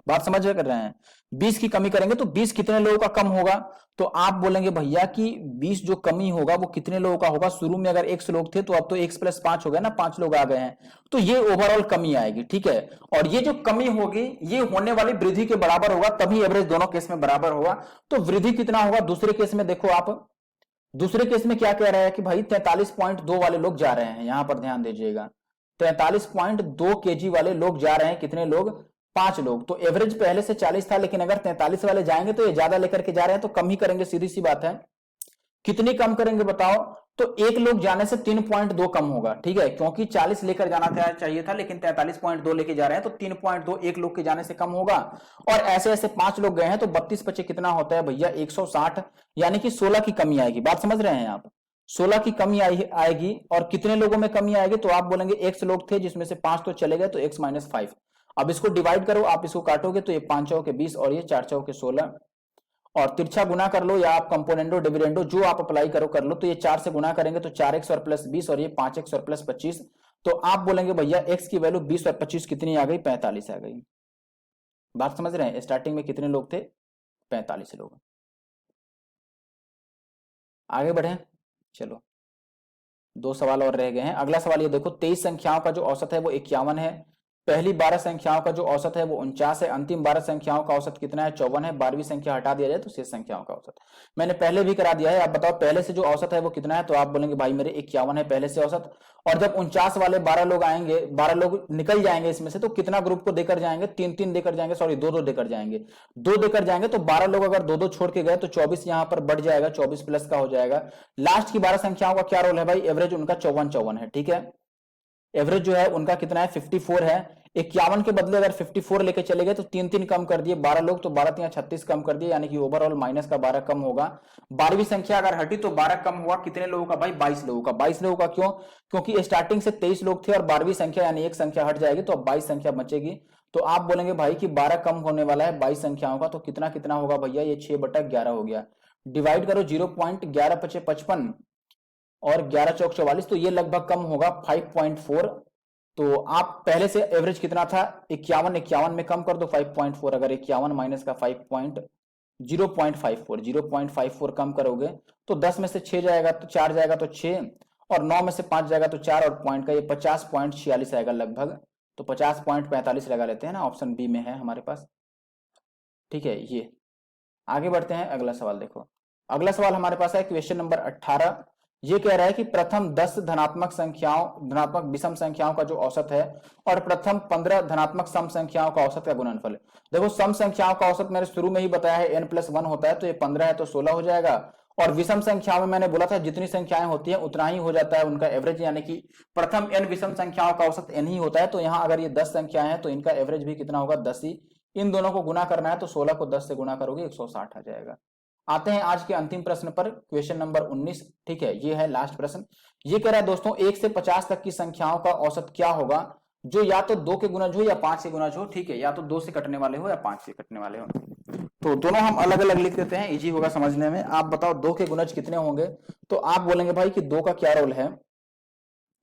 बात समझ कर रहे हैं, 20 की कमी करेंगे तो 20 कितने लोगों का कम होगा, तो आप बोलेंगे भैया कि 20 जो कमी होगा वो कितने लोगों का होगा। शुरू में अगर x लोग थे तो अब तो x प्लस 5 हो गया ना, 5 लोग आ गए हैं, तो ये ओवरऑल कमी आएगी, ठीक है। और ये जो कमी होगी ये होने वाली वृद्धि के बराबर होगा, तभी एवरेज दोनों केस में बराबर होगा। तो वृद्धि कितना होगा दूसरे केस में, देखो आप दूसरे केस में क्या कह रहा है कि भाई 43.2 वाले लोग जा रहे हैं। यहां पर ध्यान दीजिएगा 43.2 केजी वाले लोग जा रहे हैं। कितने लोग, 5 लोग। तो एवरेज पहले से 40 था, लेकिन अगर 43 वाले जाएंगे तो ये ज्यादा लेकर के जा रहे हैं, तो कम ही करेंगे, सीधी सी बात है। कितनी कम करेंगे बताओ, तो 1 लोग जाने से 3.2 कम होगा, ठीक है, क्योंकि 40 लेकर जाना चाहिए था लेकिन 43.2 लेके जा रहे हैं, तो 3.2 1 लोग के जाने से कम होगा। और ऐसे ऐसे 5 लोग गए हैं तो 32 बचे कितना होता है भैया 160, यानी कि 16 की कमी आएगी। बात समझ रहे हैं आप, 16 की कमी आएगी। और कितने लोगों में कमी आएगी, तो आप बोलेंगे x लोग थे जिसमें से 5 तो चले गए, तो x माइनस 5। अब इसको डिवाइड करो, आप इसको काटोगे तो ये 5 चौके 20 और ये 4 चौके 16, और तिरछा गुना कर लो या आप कंपोनेंडो डिविडेंडो जो आप अप्लाई करो कर लो। तो ये 4 से गुना करेंगे तो 4x और प्लस 20 और ये 5x और प्लस 25। तो आप बोलेंगे भैया x की वैल्यू 20 और 25 कितनी आ गई, 45 आ गई। बात समझ रहे हैं, स्टार्टिंग में कितने लोग थे, 45 लोग। आगे बढ़े, चलो 2 सवाल और रह गए हैं। अगला सवाल ये देखो, 23 संख्याओं का जो औसत है वो 51 है। पहली 12 संख्याओं का जो औसत है वो 49 है। अंतिम 12 संख्याओं का औसत कितना है? 54 है। 12वीं संख्या हटा दिया जाए तो शेष संख्याओं का औसत मैंने पहले भी करा दिया है। आप बताओ पहले से जो औसत है वो कितना है? तो आप बोलेंगे भाई मेरे 51 है पहले से औसत। और जब 49 वाले 12 लोग आएंगे, 12 लोग निकल जाएंगे इसमें से, तो कितना ग्रुप को देकर जाएंगे? 3-3 देकर जाएंगे, सॉरी 2-2 देकर जाएंगे। 2 देकर जाएंगे तो 12 लोग अगर 2-2 छोड़ के गए तो 24 यहां पर बढ़ जाएगा, 24 प्लस का हो जाएगा। लास्ट की 12 संख्याओं का क्या रोल है भाई? एवरेज उनका 54 है, ठीक है। एवरेज जो है उनका कितना है? 54 है। 51 के बदले अगर 54 लेके चले गए तो 3-3 कम कर दिए 12 लोग, तो 12 36 कम कर दिए, यानी कि ओवरऑल माइनस का 12 कम होगा। 12वीं संख्या अगर हटी तो 12 कम हुआ, कितने लोगों का भाई? 22 लोगों का। 22 लोगों का क्यों? क्योंकि स्टार्टिंग से 23 लोग थे और 12वीं संख्या यानी एक संख्या हट जाएगी तो अब 22 संख्या बचेगी। तो आप बोलेंगे भाई कि 12 कम होने वाला है 22 संख्याओं का, तो कितना कितना होगा भैया? ये 6/11 हो गया। डिवाइड करो, 0.11 पचे 55 और 11 चौक 44, तो ये लगभग कम होगा 5.4। तो आप पहले से एवरेज कितना था? 51 में कम कर दो 5.4। अगर 51 माइनस का 0.54 कम करोगे तो 10 में से 6 जाएगा तो 4 जाएगा तो 6, और 9 में से 5 जाएगा तो 4, और पॉइंट का ये 50.46 आएगा लगभग। तो 50.45 लगा लेते हैं ना, ऑप्शन बी में है हमारे पास, ठीक है। ये आगे बढ़ते हैं, अगला सवाल देखो। अगला सवाल हमारे पास है क्वेश्चन नंबर 18। ये कह रहा है कि प्रथम 10 धनात्मक विषम संख्याओं का जो औसत है और प्रथम 15 धनात्मक सम संख्याओं का औसत का गुणनफल। देखो सम संख्याओं का औसत मैंने शुरू में ही बताया है, n+1 होता है, तो ये 15 है तो 16 हो जाएगा। और विषम संख्याओं में मैंने बोला था जितनी संख्याएं होती हैं उतना ही हो जाता है उनका एवरेज, यानी कि प्रथम n विषम संख्याओं का औसत n ही होता है। तो यहाँ अगर ये 10 संख्याएं हैं तो इनका एवरेज भी कितना होगा? 10 ही। इन दोनों को गुना करना है तो 16 को 10 से गुना करोगे 160 आ जाएगा। आते हैं आज के अंतिम प्रश्न पर, क्वेश्चन नंबर 19, ठीक है। ये है लास्ट प्रश्न। ये कह रहा है दोस्तों 1 से 50 तक की संख्याओं का औसत क्या होगा जो या तो 2 के गुणज हो या 5 के गुणज हो, ठीक है। या तो 2 से कटने वाले हो या 5 से कटने वाले हो। तो दोनों हम अलग अलग लिख देते हैं, इजी होगा समझने में। आप बताओ 2 के गुणज कितने होंगे? तो आप बोलेंगे भाई कि 2 का क्या रोल है,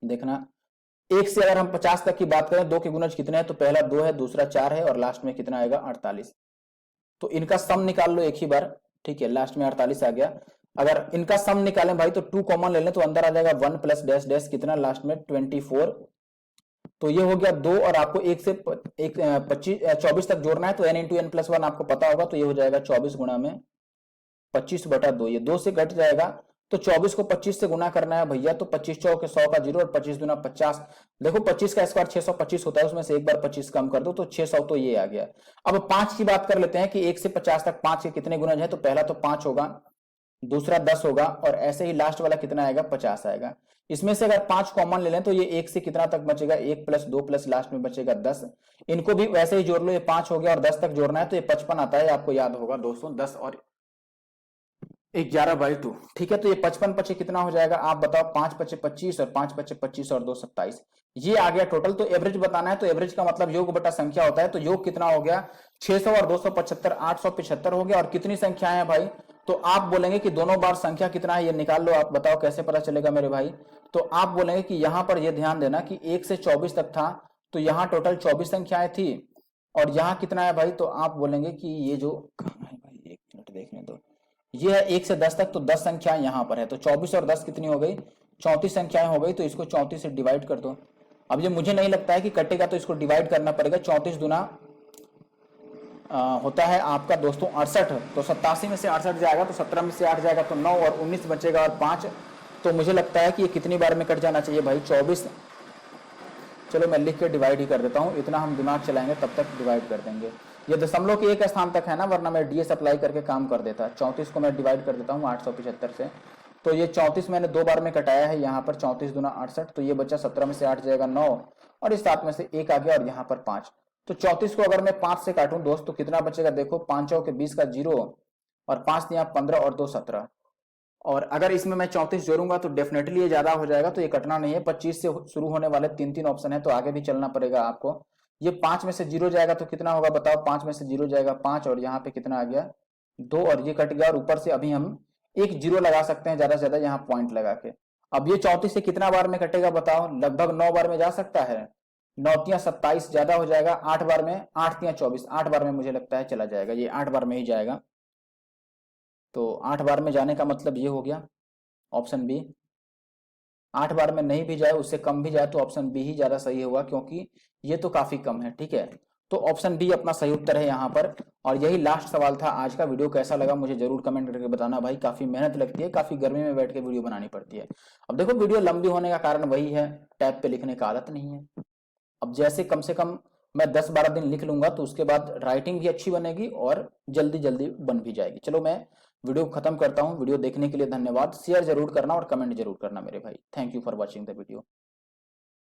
देखना। 1 से अगर हम 50 तक की बात करें, 2 के गुणज कितने हैं? तो पहला 2 है, दूसरा 4 है, और लास्ट में कितना आएगा? 48। तो इनका सम निकाल लो एक ही बार, ठीक है। लास्ट में 48 आ गया। अगर इनका सम निकालें भाई तो 2 कॉमन ले लें तो अंदर आ जाएगा 1 प्लस डैश डैश कितना? लास्ट में 24। तो ये हो गया 2, और आपको 1 से 24 तक जोड़ना है तो n इंटू n+1 आपको पता होगा, तो ये हो जाएगा 24 गुणा में 25/2। ये 2 से घट जाएगा तो 24 को 25 से गुना करना है भैया, तो 25 चौके 100 का 0 और 25 दूना 50। देखो 25 का स्क्वायर 625 होता है, उसमें से एक बार 25 कम कर दो तो 600, तो ये आ गया। अब 5 की बात कर लेते हैं कि 1 से 50 तक 5 के कितने गुणज है? तो पहला तो 5 होगा, दूसरा 10 होगा, और ऐसे ही लास्ट वाला कितना आएगा? 50 आएगा। इसमें से अगर 5 कॉमन ले लें तो ये 1 से कितना तक बचेगा? 1 प्लस 2 प्लस लास्ट में बचेगा 10। इनको भी वैसे ही जोड़ लो, ये 5 हो गया और 10 तक जोड़ना है तो ये 55 आता है, आपको याद होगा दोस्तों। 10 और 11/2, ठीक है। तो ये 55 पचे कितना हो जाएगा? आप बताओ। 5 पचे 25 और 5 पचे 25 और 2 27, ये आ गया टोटल। तो एवरेज बताना है, तो एवरेज का मतलब योग बटा संख्या होता है। तो योग कितना हो गया? 600 और 275 875 हो गया। और कितनी संख्या है भाई? तो आप बोलेंगे कि दोनों बार संख्या कितना है ये निकाल लो। आप बताओ कैसे पता चलेगा मेरे भाई? तो आप बोलेंगे कि यहां पर ये ध्यान देना कि 1 से 24 तक था तो यहाँ टोटल 24 संख्याएं थी, और यहाँ कितना है भाई? तो आप बोलेंगे कि ये जो, कहाँ है भाई, 1 मिनट देखने दो। ये है 1 से 10 तक, तो 10 संख्याएं यहाँ पर है, तो 24 और 10 कितनी हो गई? 34 संख्याएं हो गई। तो इसको 34 से डिवाइड कर दो। अब ये मुझे नहीं लगता है कि कटेगा, तो इसको डिवाइड करना पड़ेगा। 34 दूना होता है आपका दोस्तों 68, तो 87 में से 68 जाएगा तो 17 में से 8 जाएगा तो 9, और 19 बचेगा और 5। तो मुझे लगता है कि ये कितनी बार में कट जाना चाहिए भाई? 24। चलो मैं लिख के डिवाइड ही कर देता हूँ, इतना हम दिमाग चलाएंगे तब तक डिवाइड कर देंगे। ये दशमलव के एक स्थान तक है ना, वरना मैं डीएस अप्लाई करके काम कर देता। 34 को मैं डिवाइड कर देता हूँ 875 से, तो ये 34 मैंने 2 बार में कटाया है। यहाँ पर 34 दूना 68, तो ये बच्चा 17 में से 8 जाएगा 9, और इस 7 में से 1 आ गया, और यहाँ पर 5। तो 34 को अगर मैं 5 से काटूं दोस्त तो कितना बचेगा? देखो 5 चौके 20 का 0, और 5 यहाँ 15 और 2 17। और अगर इसमें मैं 34 जोड़ूंगा तो डेफिनेटली ये ज्यादा हो जाएगा, तो ये कटना नहीं है। 25 से शुरू होने वाले 3-3 ऑप्शन है, तो आगे भी चलना पड़ेगा आपको। ये 5 में से 0 जाएगा तो कितना होगा बताओ? 5 में से 0 जाएगा 5, और यहाँ पे कितना आ गया? 2, और ये कट गया, और ऊपर से अभी हम एक 0 लगा सकते हैं ज्यादा से ज्यादा यहाँ पॉइंट लगा के। अब ये 34 से कितना बार में कटेगा बताओ? लगभग 9 बार में जा सकता है। 9 27 ज्यादा हो जाएगा। 8 बार में, 8 24, 8 बार में मुझे लगता है चला जाएगा। ये 8 बार में ही जाएगा। तो 8 बार में जाने का मतलब ये हो गया। Option B. 8 बार में नहीं भी जाए, उससे कम भी जाए तो ऑप्शन बी ही ज्यादा सही होगा, क्योंकि ये तो काफी कम है। ठीक है, तो ऑप्शन डी अपना सही उत्तर है यहाँ पर। और यही लास्ट सवाल था आज का। वीडियो कैसा लगा मुझे जरूर कमेंट करके बताना भाई, काफी मेहनत लगती है, काफी गर्मी में बैठ के वीडियो बनानी पड़ती है। अब देखो वीडियो लंबी होने का कारण वही है, टैब पे लिखने का आदत नहीं है। अब जैसे कम से कम मैं 10-12 दिन लिख लूंगा तो उसके बाद राइटिंग भी अच्छी बनेगी और जल्दी जल्दी बन भी जाएगी। चलो मैं वीडियो खत्म करता हूँ। वीडियो देखने के लिए धन्यवाद। शेयर जरूर करना और कमेंट जरूर करना मेरे भाई। Thank you for watching the video.